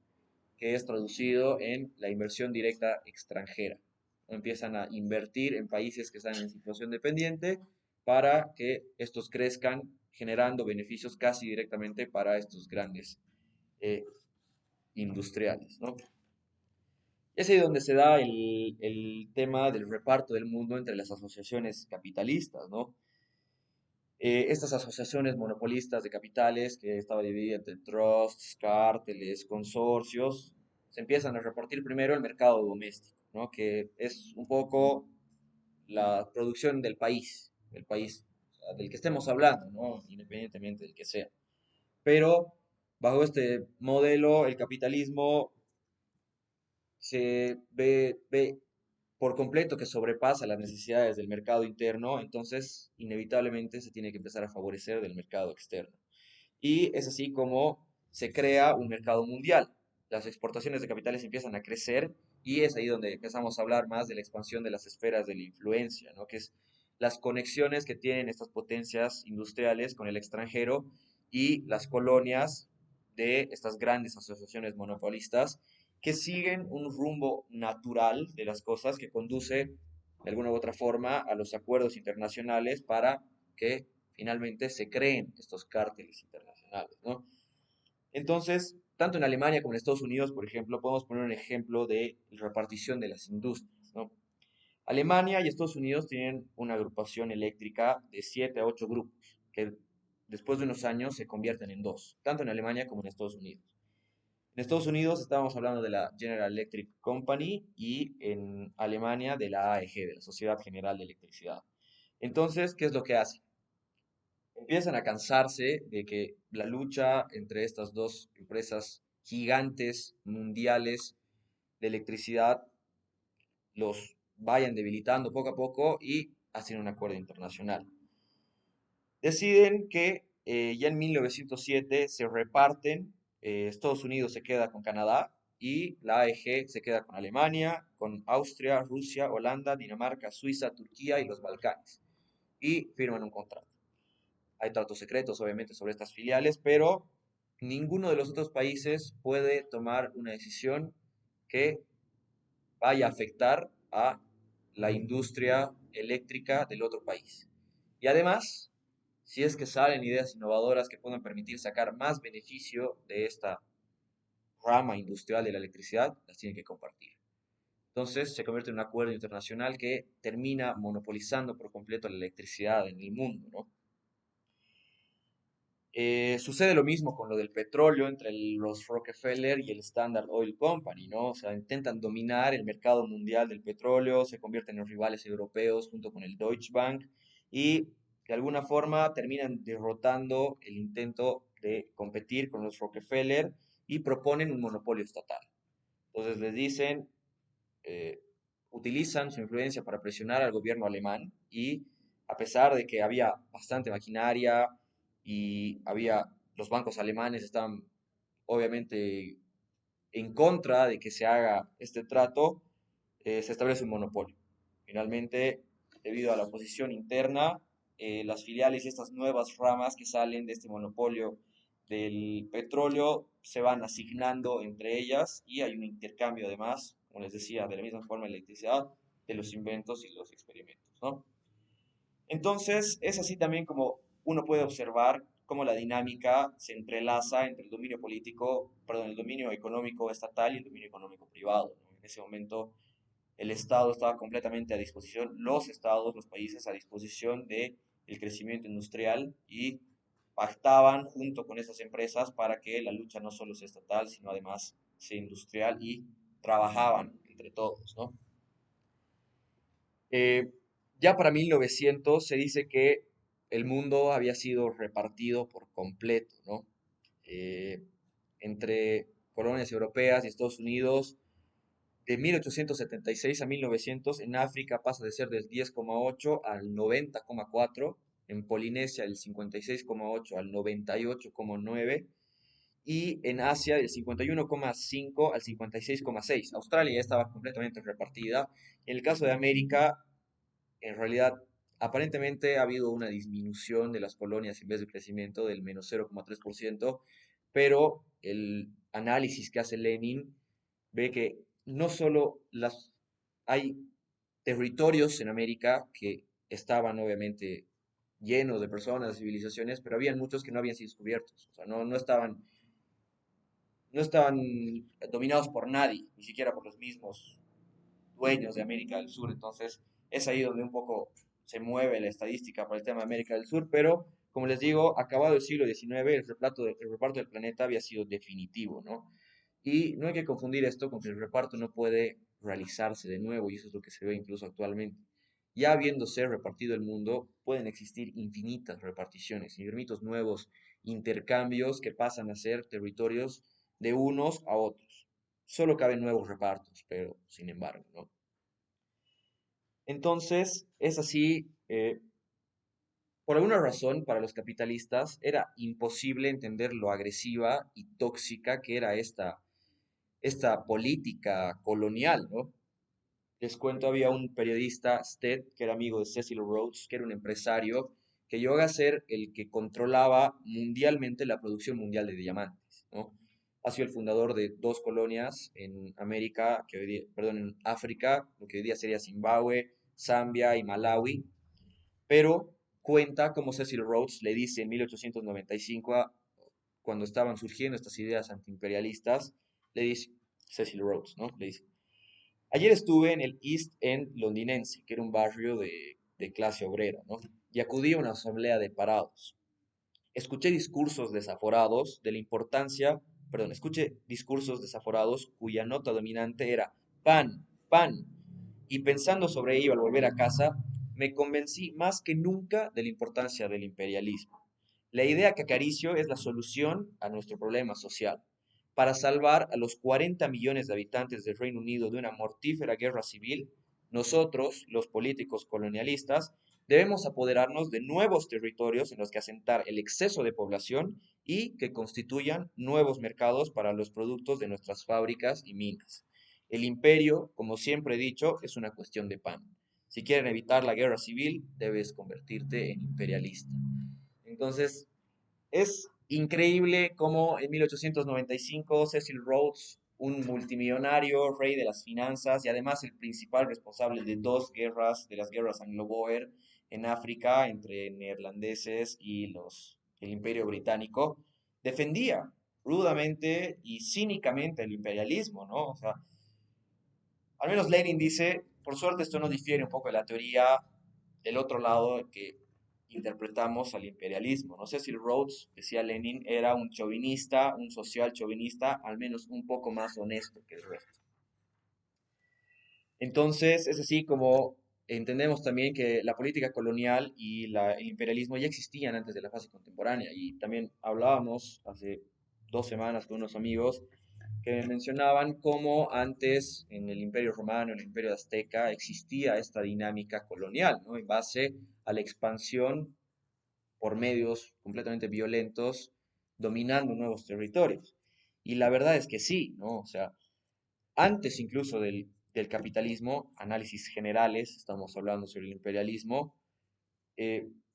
que es traducido en la inversión directa extranjera. Empiezan a invertir en países que están en situación dependiente para que estos crezcan, generando beneficios casi directamente para estos grandes eh, industriales, ¿no? Es ahí donde se da el tema del reparto del mundo entre las asociaciones capitalistas, ¿no? Estas asociaciones monopolistas de capitales, que estaba dividida entre trusts, cárteles, consorcios, se empiezan a repartir primero el mercado doméstico, ¿no? Que es un poco la producción del país, o sea, del que estemos hablando, ¿no? Independientemente del que sea. Pero bajo este modelo, el capitalismo ve por completo que sobrepasa las necesidades del mercado interno, entonces inevitablemente se tiene que empezar a favorecer del mercado externo. Y es así como se crea un mercado mundial. Las exportaciones de capitales empiezan a crecer y es ahí donde empezamos a hablar más de la expansión de las esferas de la influencia, ¿no? Que es las conexiones que tienen estas potencias industriales con el extranjero y las colonias de estas grandes asociaciones monopolistas que siguen un rumbo natural de las cosas que conduce de alguna u otra forma a los acuerdos internacionales para que finalmente se creen estos cárteles internacionales, ¿no? Entonces, tanto en Alemania como en Estados Unidos, por ejemplo, podemos poner un ejemplo de repartición de las industrias, ¿no? Alemania y Estados Unidos tienen una agrupación eléctrica de 7 a 8 grupos, que después de unos años se convierten en dos, tanto en Alemania como en Estados Unidos. En Estados Unidos estábamos hablando de la General Electric Company y en Alemania de la AEG, de la Sociedad General de Electricidad. Entonces, ¿qué es lo que hacen? Empiezan a cansarse de que la lucha entre estas dos empresas gigantes mundiales de electricidad los vayan debilitando poco a poco y hacen un acuerdo internacional. Deciden que ya en 1907 se reparten, Estados Unidos se queda con Canadá y la AEG se queda con Alemania, con Austria, Rusia, Holanda, Dinamarca, Suiza, Turquía y los Balcanes. Y firman un contrato. Hay tratos secretos, obviamente, sobre estas filiales, pero ninguno de los otros países puede tomar una decisión que vaya a afectar a la industria eléctrica del otro país. Y además, si es que salen ideas innovadoras que puedan permitir sacar más beneficio de esta rama industrial de la electricidad, las tienen que compartir. Entonces se convierte en un acuerdo internacional que termina monopolizando por completo la electricidad en el mundo, ¿no? Sucede lo mismo con lo del petróleo entre los Rockefeller y el Standard Oil Company, ¿no? O sea, intentan dominar el mercado mundial del petróleo, se convierten en rivales europeos junto con el Deutsche Bank y de alguna forma terminan derrotando el intento de competir con los Rockefeller y proponen un monopolio estatal. Entonces les dicen, eh, utilizan su influencia para presionar al gobierno alemán y a pesar de que había bastante maquinaria y los bancos alemanes estaban obviamente en contra de que se haga este trato, se establece un monopolio. Finalmente, debido a la oposición interna, las filiales y estas nuevas ramas que salen de este monopolio del petróleo se van asignando entre ellas y hay un intercambio además, como les decía, de la misma forma electricidad, de los inventos y los experimentos, ¿no? Entonces, es así también como uno puede observar cómo la dinámica se entrelaza entre el dominio político, perdón, el dominio económico estatal y el dominio económico privado, ¿no? En ese momento, el Estado estaba completamente a disposición, los estados, los países a disposición de el crecimiento industrial y pactaban junto con esas empresas para que la lucha no solo sea estatal, sino además sea industrial y trabajaban entre todos, ¿no? Eh, ya para 1900 se dice que el mundo había sido repartido por completo, ¿no? Eh, entre colonias europeas y Estados Unidos, de 1876 a 1900, en África pasa de ser del 10,8 al 90,4, en Polinesia del 56,8 al 98,9 y en Asia del 51,5 al 56,6. Australia ya estaba completamente repartida. En el caso de América, en realidad, aparentemente ha habido una disminución de las colonias en vez de crecimiento del menos 0,3%, pero el análisis que hace Lenin ve que no solo hay territorios en América que estaban obviamente llenos de personas, de civilizaciones, pero habían muchos que no habían sido descubiertos, o sea, no estaban dominados por nadie, ni siquiera por los mismos dueños de América del Sur. Entonces, es ahí donde un poco se mueve la estadística para el tema de América del Sur, pero como les digo, acabado el siglo XIX, el reparto del planeta había sido definitivo, ¿no? Y no hay que confundir esto con que el reparto no puede realizarse de nuevo, y eso es lo que se ve incluso actualmente. Ya habiéndose repartido el mundo, pueden existir infinitas reparticiones, infinitos nuevos intercambios que pasan a ser territorios de unos a otros. Solo caben nuevos repartos, pero sin embargo, ¿no? Entonces, es así, por alguna razón, para los capitalistas era imposible entender lo agresiva y tóxica que era esta política colonial, ¿no? Les cuento, había un periodista, Stead, que era amigo de Cecil Rhodes, que era un empresario que llegó a ser el que controlaba mundialmente la producción mundial de diamantes, ¿no? Ha sido el fundador de dos colonias en América, perdón, en África, lo que hoy día sería Zimbabue, Zambia y Malawi, pero cuenta cómo Cecil Rhodes le dice en 1895, cuando estaban surgiendo estas ideas antiimperialistas, le dice, Cecil Rhodes, ¿no? Le dice, ayer estuve en el East End londinense, que era un barrio de clase obrera, ¿no? Y acudí a una asamblea de parados. Escuché discursos desaforados de la importancia, perdón, escuché discursos desaforados cuya nota dominante era pan, pan. Y pensando sobre ello al volver a casa, me convencí más que nunca de la importancia del imperialismo. La idea que acaricio es la solución a nuestro problema social. Para salvar a los 40 millones de habitantes del Reino Unido de una mortífera guerra civil, nosotros, los políticos colonialistas, debemos apoderarnos de nuevos territorios en los que asentar el exceso de población y que constituyan nuevos mercados para los productos de nuestras fábricas y minas. El imperio, como siempre he dicho, es una cuestión de pan. Si quieren evitar la guerra civil, debes convertirte en imperialista. Entonces, es increíble cómo en 1895 Cecil Rhodes, un multimillonario, rey de las finanzas y además el principal responsable de dos guerras, de las guerras anglo-boer en África entre neerlandeses y el Imperio Británico, defendía rudamente y cínicamente el imperialismo, ¿no? O sea, al menos Lenin dice, por suerte esto no difiere un poco de la teoría del otro lado que interpretamos al imperialismo. No sé si Rhodes, decía Lenin, era un chauvinista, un social chauvinista, al menos un poco más honesto que el resto. Entonces, es así como entendemos también que la política colonial y el imperialismo ya existían antes de la fase contemporánea. Y también hablábamos hace 2 semanas con unos amigos que mencionaban cómo antes en el Imperio Romano, en el Imperio Azteca, existía esta dinámica colonial, ¿no? En base a la expansión por medios completamente violentos, dominando nuevos territorios. Y la verdad es que sí, ¿no? O sea, antes incluso del capitalismo, análisis generales, estamos hablando sobre el imperialismo,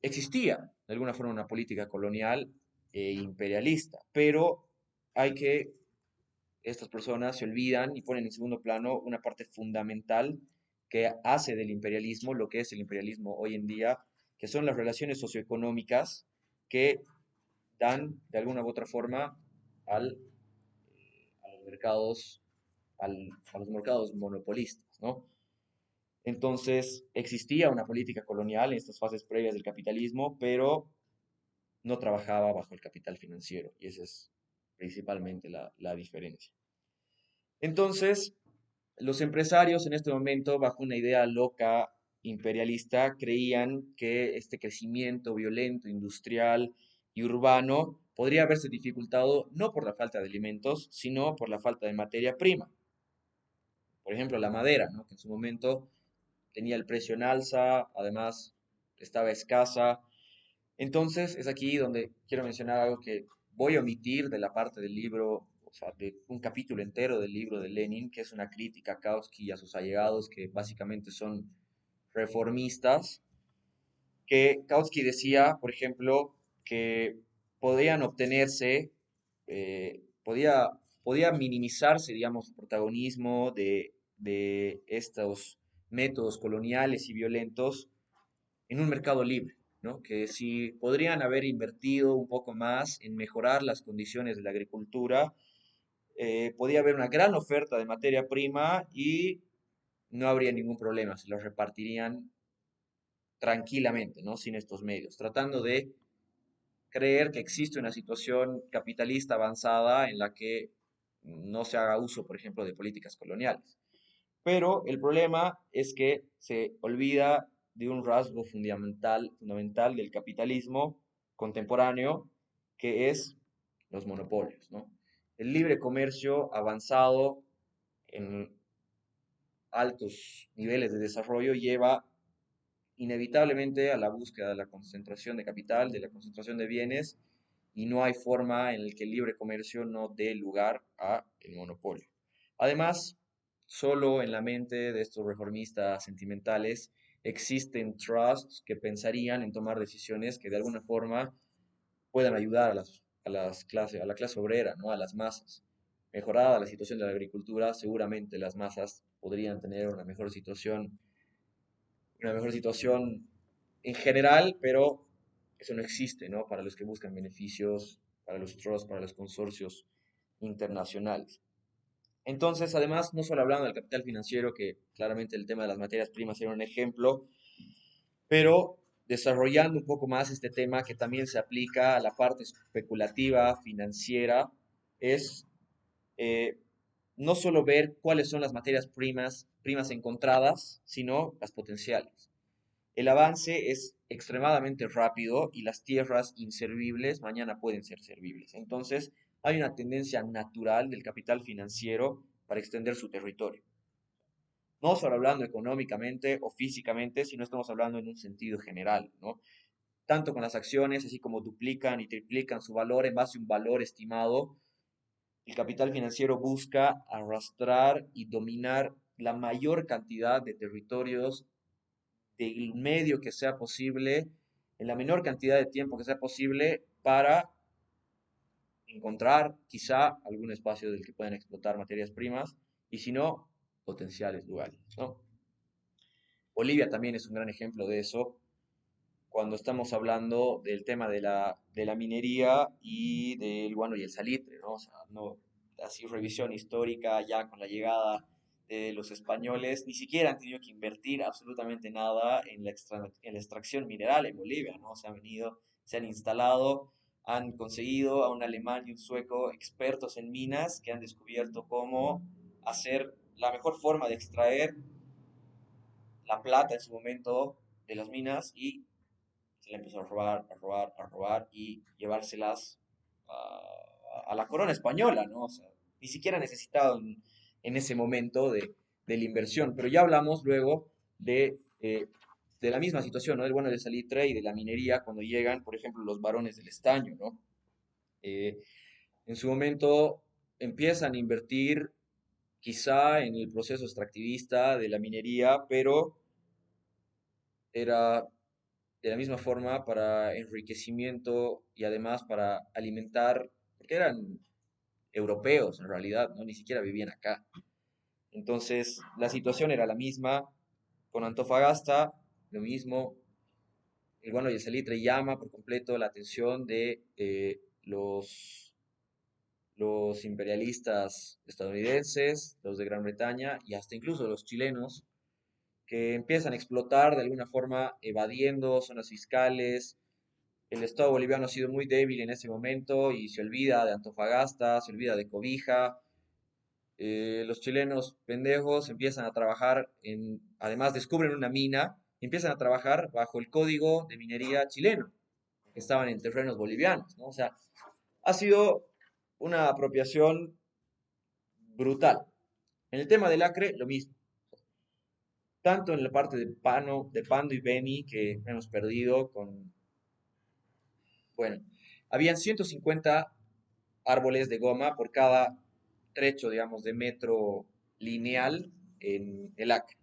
existía de alguna forma una política colonial e imperialista, pero hay que, estas personas se olvidan y ponen en segundo plano una parte fundamental que hace del imperialismo lo que es el imperialismo hoy en día, que son las relaciones socioeconómicas que dan de alguna u otra forma al, a los mercados, a los mercados monopolistas, ¿no? Entonces, existía una política colonial en estas fases previas del capitalismo, pero no trabajaba bajo el capital financiero, y esa es principalmente la diferencia. Entonces, los empresarios en este momento, bajo una idea loca imperialista, creían que este crecimiento violento, industrial y urbano podría haberse dificultado no por la falta de alimentos, sino por la falta de materia prima. Por ejemplo, la madera, ¿no? Que en su momento tenía el precio en alza, además estaba escasa. Entonces, es aquí donde quiero mencionar algo que voy a omitir de la parte del libro, o sea, de un capítulo entero del libro de Lenin, que es una crítica a Kautsky y a sus allegados, que básicamente son reformistas, que Kautsky decía, por ejemplo, que podían obtenerse, podía minimizarse, digamos, el protagonismo de estos métodos coloniales y violentos en un mercado libre, ¿no? Que si podrían haber invertido un poco más en mejorar las condiciones de la agricultura, podía haber una gran oferta de materia prima y no habría ningún problema, se los repartirían tranquilamente, ¿no? Sin estos medios, tratando de creer que existe una situación capitalista avanzada en la que no se haga uso, por ejemplo, de políticas coloniales. Pero el problema es que se olvida de un rasgo fundamental del capitalismo contemporáneo, que es los monopolios, ¿no? El libre comercio avanzado en altos niveles de desarrollo lleva inevitablemente a la búsqueda de la concentración de capital, de la concentración de bienes, y no hay forma en la que el libre comercio no dé lugar a el monopolio. Además, solo en la mente de estos reformistas sentimentales existen trusts que pensarían en tomar decisiones que de alguna forma puedan ayudar a la clase obrera, ¿no? A las masas. Mejorada la situación de la agricultura, seguramente las masas podrían tener una mejor situación en general, pero eso no existe, ¿no? Para los que buscan beneficios, para los trusts, para los consorcios internacionales. Entonces, además, no solo hablando del capital financiero, que claramente el tema de las materias primas era un ejemplo, pero desarrollando un poco más este tema que también se aplica a la parte especulativa, financiera, es eh, no solo ver cuáles son las materias primas encontradas, sino las potenciales. El avance es extremadamente rápido y las tierras inservibles mañana pueden ser servibles. Entonces, hay una tendencia natural del capital financiero para extender su territorio. No solo hablando económicamente o físicamente, sino estamos hablando en un sentido general, ¿no? Tanto con las acciones, así como duplican y triplican su valor en base a un valor estimado, el capital financiero busca arrastrar y dominar la mayor cantidad de territorios del medio que sea posible, en la menor cantidad de tiempo que sea posible, para encontrar quizá algún espacio del que puedan explotar materias primas y si no, potenciales lugares, ¿no? Bolivia también es un gran ejemplo de eso cuando estamos hablando del tema de la minería y del guano y el salitre, ¿no? O sea, no, así revisión histórica ya con la llegada de los españoles, ni siquiera han tenido que invertir absolutamente nada en en la extracción mineral en Bolivia, ¿no? Se han venido, se han instalado, han conseguido a un alemán y un sueco expertos en minas que han descubierto cómo hacer la mejor forma de extraer la plata en su momento de las minas y se le empezó a robar, a robar, a robar y llevárselas a la corona española, ¿no? O sea, ni siquiera necesitaban en ese momento de la inversión, pero ya hablamos luego de de la misma situación, ¿no? Del bueno del salitre y de la minería cuando llegan, por ejemplo, los varones del estaño, ¿no? Eh, en su momento empiezan a invertir quizá en el proceso extractivista de la minería, pero era de la misma forma para enriquecimiento y además para alimentar, porque eran europeos en realidad, ¿no? Ni siquiera vivían acá. Entonces, la situación era la misma con Antofagasta, lo mismo. El guano y el salitre llama por completo la atención de los imperialistas estadounidenses, los de Gran Bretaña y hasta incluso los chilenos, que empiezan a explotar de alguna forma evadiendo zonas fiscales. El Estado boliviano ha sido muy débil en ese momento y se olvida de Antofagasta, se olvida de Cobija. Los chilenos pendejos empiezan a trabajar además descubren una mina, y empiezan a trabajar bajo el código de minería chileno, que estaban en terrenos bolivianos, ¿no? O sea, ha sido una apropiación brutal. En el tema del Acre, lo mismo. Tanto en la parte de Pando y Beni, que hemos perdido con, bueno, habían 150 árboles de goma por cada trecho, digamos, de metro lineal en el Acre.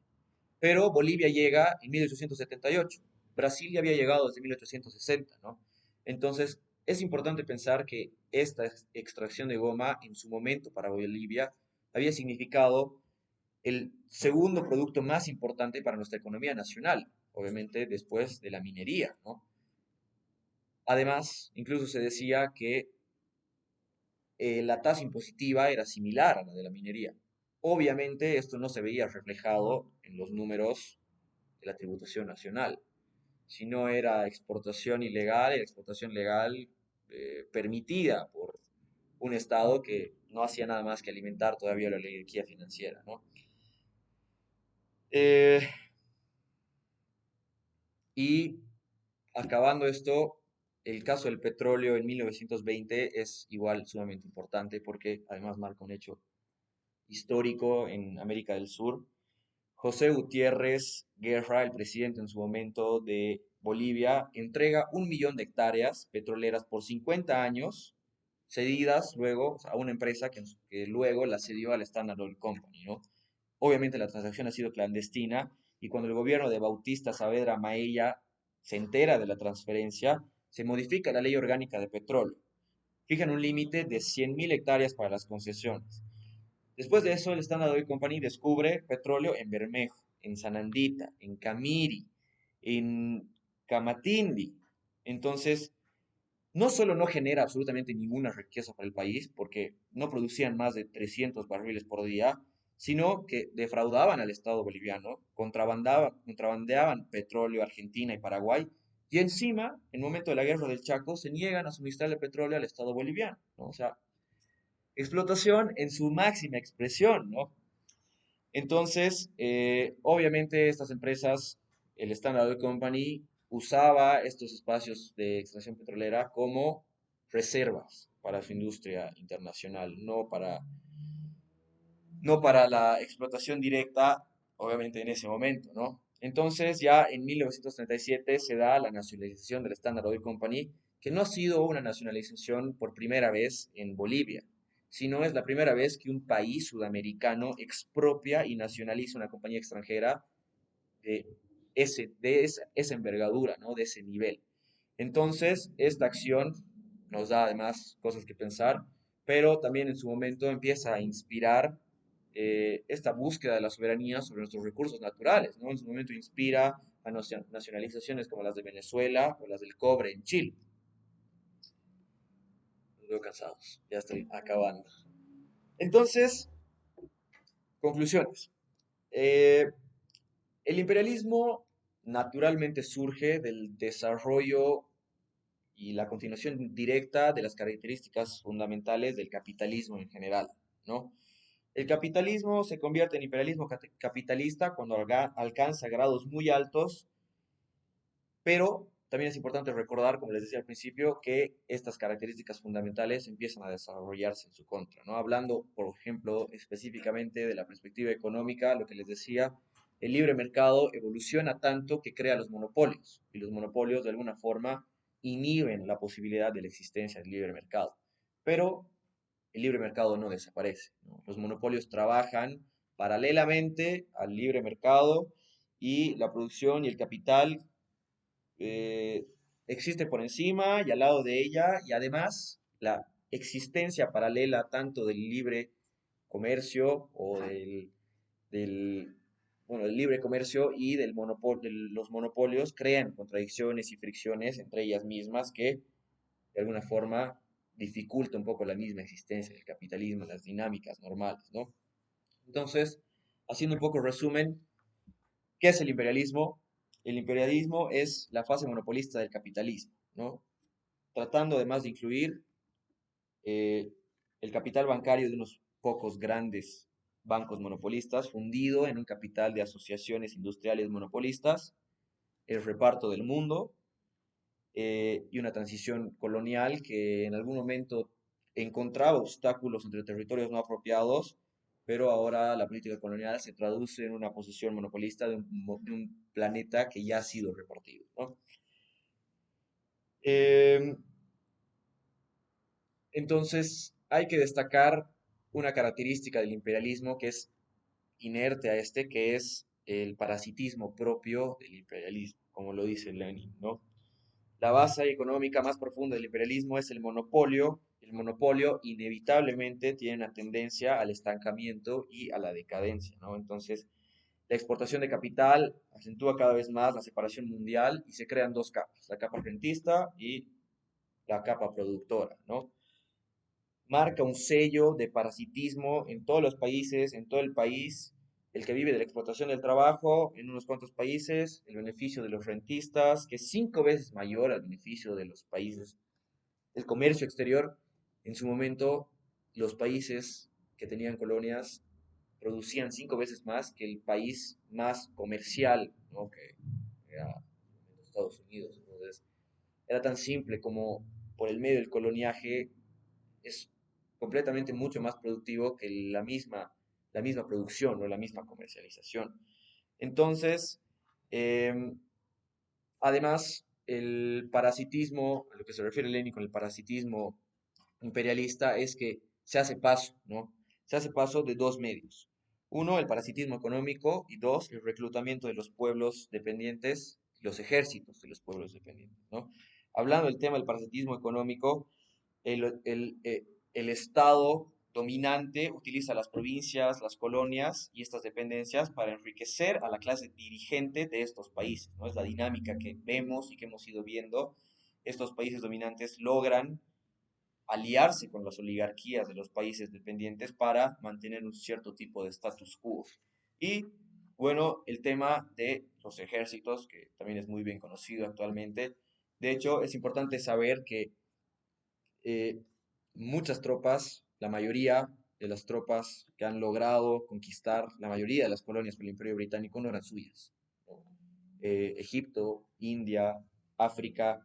Pero Bolivia llega en 1878. Brasil ya había llegado desde 1860, ¿no? Entonces, es importante pensar que esta extracción de goma en su momento para Bolivia había significado el segundo producto más importante para nuestra economía nacional, obviamente después de la minería, ¿no? Además, incluso se decía que la tasa impositiva era similar a la de la minería. Obviamente, esto no se veía reflejado en los números de la tributación nacional. Si no era exportación ilegal, era exportación legal permitida por un Estado que no hacía nada más que alimentar todavía la oligarquía financiera, ¿no? Eh, y acabando esto, el caso del petróleo en 1920 es igual sumamente importante porque además marca un hecho histórico en América del Sur. José Gutiérrez Guerra, el presidente en su momento de Bolivia, entrega 1 millón de hectáreas petroleras por 50 años, cedidas luego a una empresa que luego la cedió al Standard Oil Company, ¿no? Obviamente la transacción ha sido clandestina y cuando el gobierno de Bautista Saavedra Maella se entera de la transferencia, se modifica la ley orgánica de petróleo. Fijan un límite de 100.000 hectáreas para las concesiones. Después de eso, el Standard Oil Company descubre petróleo en Bermejo, en Sanandita, en Camiri, en Camatindi. Entonces, no solo no genera absolutamente ninguna riqueza para el país, porque no producían más de 300 barriles por día, sino que defraudaban al Estado boliviano, contrabandeaban petróleo a Argentina y Paraguay, y encima, en el momento de la guerra del Chaco, se niegan a suministrar el petróleo al Estado boliviano, ¿no? O sea, explotación en su máxima expresión, ¿no? Entonces, obviamente estas empresas, el Standard Oil Company, usaba estos espacios de extracción petrolera como reservas para su industria internacional, no para la explotación directa, obviamente en ese momento, ¿no? Entonces, ya en 1937 se da la nacionalización del Standard Oil Company, que no ha sido una nacionalización por primera vez en Bolivia, sino es la primera vez que un país sudamericano expropia y nacionaliza una compañía extranjera de, esa envergadura, ¿no? De ese nivel. Entonces, esta acción nos da además cosas que pensar, pero también en su momento empieza a inspirar esta búsqueda de la soberanía sobre nuestros recursos naturales, ¿no? En su momento inspira a nacionalizaciones como las de Venezuela o las del cobre en Chile. Los veo cansados, ya estoy acabando. Entonces, conclusiones. Eh, el imperialismo naturalmente surge del desarrollo y la continuación directa de las características fundamentales del capitalismo en general, ¿no? El capitalismo se convierte en imperialismo capitalista cuando alcanza grados muy altos, pero también es importante recordar, como les decía al principio, que estas características fundamentales empiezan a desarrollarse en su contra, ¿no? Hablando, por ejemplo, específicamente de la perspectiva económica, lo que les decía, el libre mercado evoluciona tanto que crea los monopolios, y los monopolios de alguna forma inhiben la posibilidad de la existencia del libre mercado. Pero el libre mercado no desaparece, ¿no? Los monopolios trabajan paralelamente al libre mercado y la producción y el capital eh, existe por encima y al lado de ella, y además la existencia paralela tanto del libre comercio o del, bueno, del libre comercio y de los monopolios crean contradicciones y fricciones entre ellas mismas que de alguna forma dificulta un poco la misma existencia del capitalismo, las dinámicas normales, ¿no? Entonces, haciendo un poco resumen, ¿qué es el imperialismo? El imperialismo es la fase monopolista del capitalismo, ¿no? Tratando además de incluir eh, el capital bancario de unos pocos grandes bancos monopolistas, fundido en un capital de asociaciones industriales monopolistas, el reparto del mundo y una transición colonial que en algún momento encontraba obstáculos entre territorios no apropiados, pero ahora la política colonial se traduce en una posición monopolista de un planeta que ya ha sido repartido, ¿no? Em, entonces, hay que destacar una característica del imperialismo que es inerte a este, que es el parasitismo propio del imperialismo, como lo dice Lenin, ¿no? La base económica más profunda del imperialismo es el monopolio. El monopolio inevitablemente tiene una tendencia al estancamiento y a la decadencia, ¿no? Entonces, la exportación de capital acentúa cada vez más la separación mundial y se crean dos capas, la capa rentista y la capa productora, ¿no? Marca un sello de parasitismo en todos los países, en todo el país, el que vive de la explotación del trabajo en unos cuantos países, el beneficio de los rentistas, que es 5 veces mayor al beneficio de los países. El comercio exterior, en su momento, los países que tenían colonias producían 5 veces más que el país más comercial, ¿no? Que era Estados Unidos. Entonces, era tan simple como por el medio del coloniaje es completamente mucho más productivo que la misma producción o la misma comercialización. Entonces, em, además, el parasitismo, a lo que se refiere Lenin con el parasitismo imperialista, es que se hace paso, ¿no? Se hace paso de dos medios. Uno, el parasitismo económico y dos, el reclutamiento de los pueblos dependientes, los ejércitos de los pueblos dependientes, ¿no? Hablando del tema del parasitismo económico, el Estado dominante utiliza las provincias, las colonias y estas dependencias para enriquecer a la clase dirigente de estos países, ¿no? Es la dinámica que vemos y que hemos ido viendo. Estos países dominantes logran aliarse con las oligarquías de los países dependientes para mantener un cierto tipo de status quo. Y bueno, el tema de los ejércitos, que también es muy bien conocido actualmente. De hecho, es importante saber que eh, muchas tropas, la mayoría de las tropas que han logrado conquistar la mayoría de las colonias por el Imperio Británico no eran suyas, ¿no? Egipto, India, África,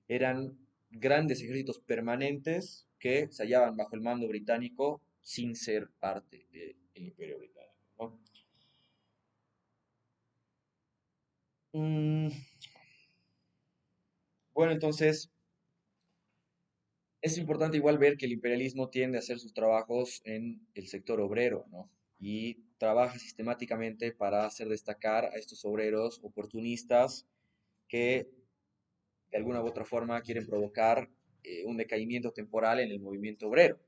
eran grandes ejércitos permanentes que se hallaban bajo el mando británico sin ser parte del Imperio Británico, ¿no? Mm, bueno, entonces es importante igual ver que el imperialismo tiende a hacer sus trabajos en el sector obrero, ¿no? Y trabaja sistemáticamente para hacer destacar a estos obreros oportunistas que de alguna u otra forma quieren provocar un decaimiento temporal en el movimiento obrero.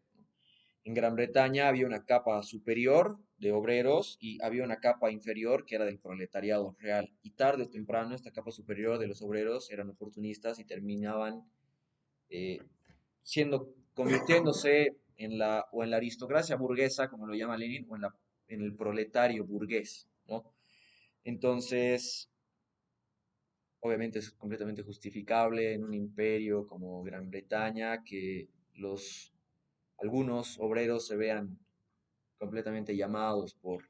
En Gran Bretaña había una capa superior de obreros y había una capa inferior que era del proletariado real. Y tarde o temprano esta capa superior de los obreros eran oportunistas y terminaban eh, convirtiéndose o en la aristocracia burguesa, como lo llama Lenin, o en el proletario burgués, ¿no? Entonces, obviamente es completamente justificable en un imperio como Gran Bretaña que algunos obreros se vean completamente llamados por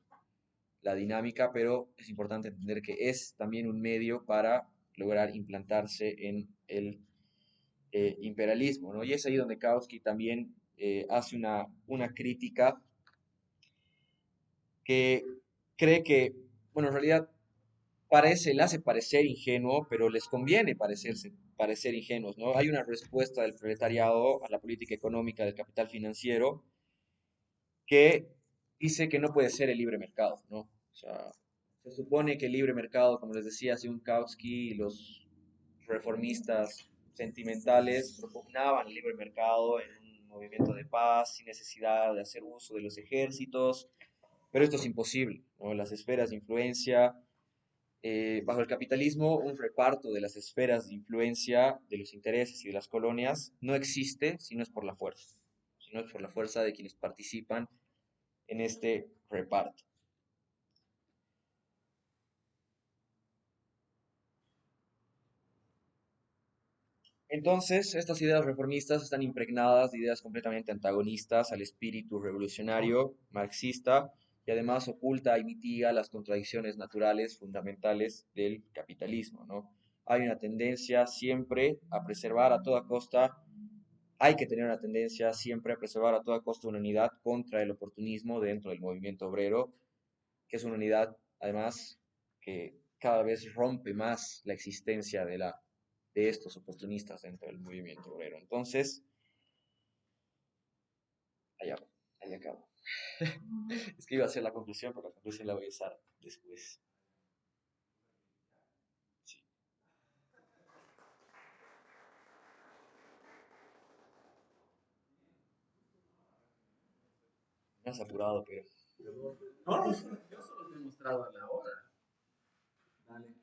la dinámica, pero es importante entender que es también un medio para lograr implantarse en el imperialismo, ¿no? Y es ahí donde Kautsky también hace una crítica que cree que bueno, en realidad parece, le hace parecer ingenuo, pero les conviene parecer ingenuos, ¿no? Hay una respuesta del proletariado a la política económica del capital financiero que dice que no puede ser el libre mercado, ¿no? O sea, se supone que el libre mercado, como les decía Sion Kautsky y los reformistas sentimentales, propugnaban el libre mercado en un movimiento de paz, sin necesidad de hacer uso de los ejércitos, pero esto es imposible, ¿no? Las esferas de influencia, bajo el capitalismo, un reparto de las esferas de influencia de los intereses y de las colonias no existe si no es por la fuerza, si no es por la fuerza de quienes participan en este reparto. Entonces, estas ideas reformistas están impregnadas de ideas completamente antagonistas al espíritu revolucionario marxista y además oculta y mitiga las contradicciones naturales fundamentales del capitalismo, ¿no? Hay una tendencia siempre a preservar a toda costa, hay que tener una tendencia siempre a preservar a toda costa una unidad contra el oportunismo dentro del movimiento obrero, que es una unidad además que cada vez rompe más la existencia de estos oportunistas dentro del movimiento obrero. Entonces, allá, allá acabo. Es que iba a hacer la conclusión, pero la conclusión la voy a usar después. Sí. Me has apurado, pero...
No, no, yo solo te he mostrado la hora. Dale.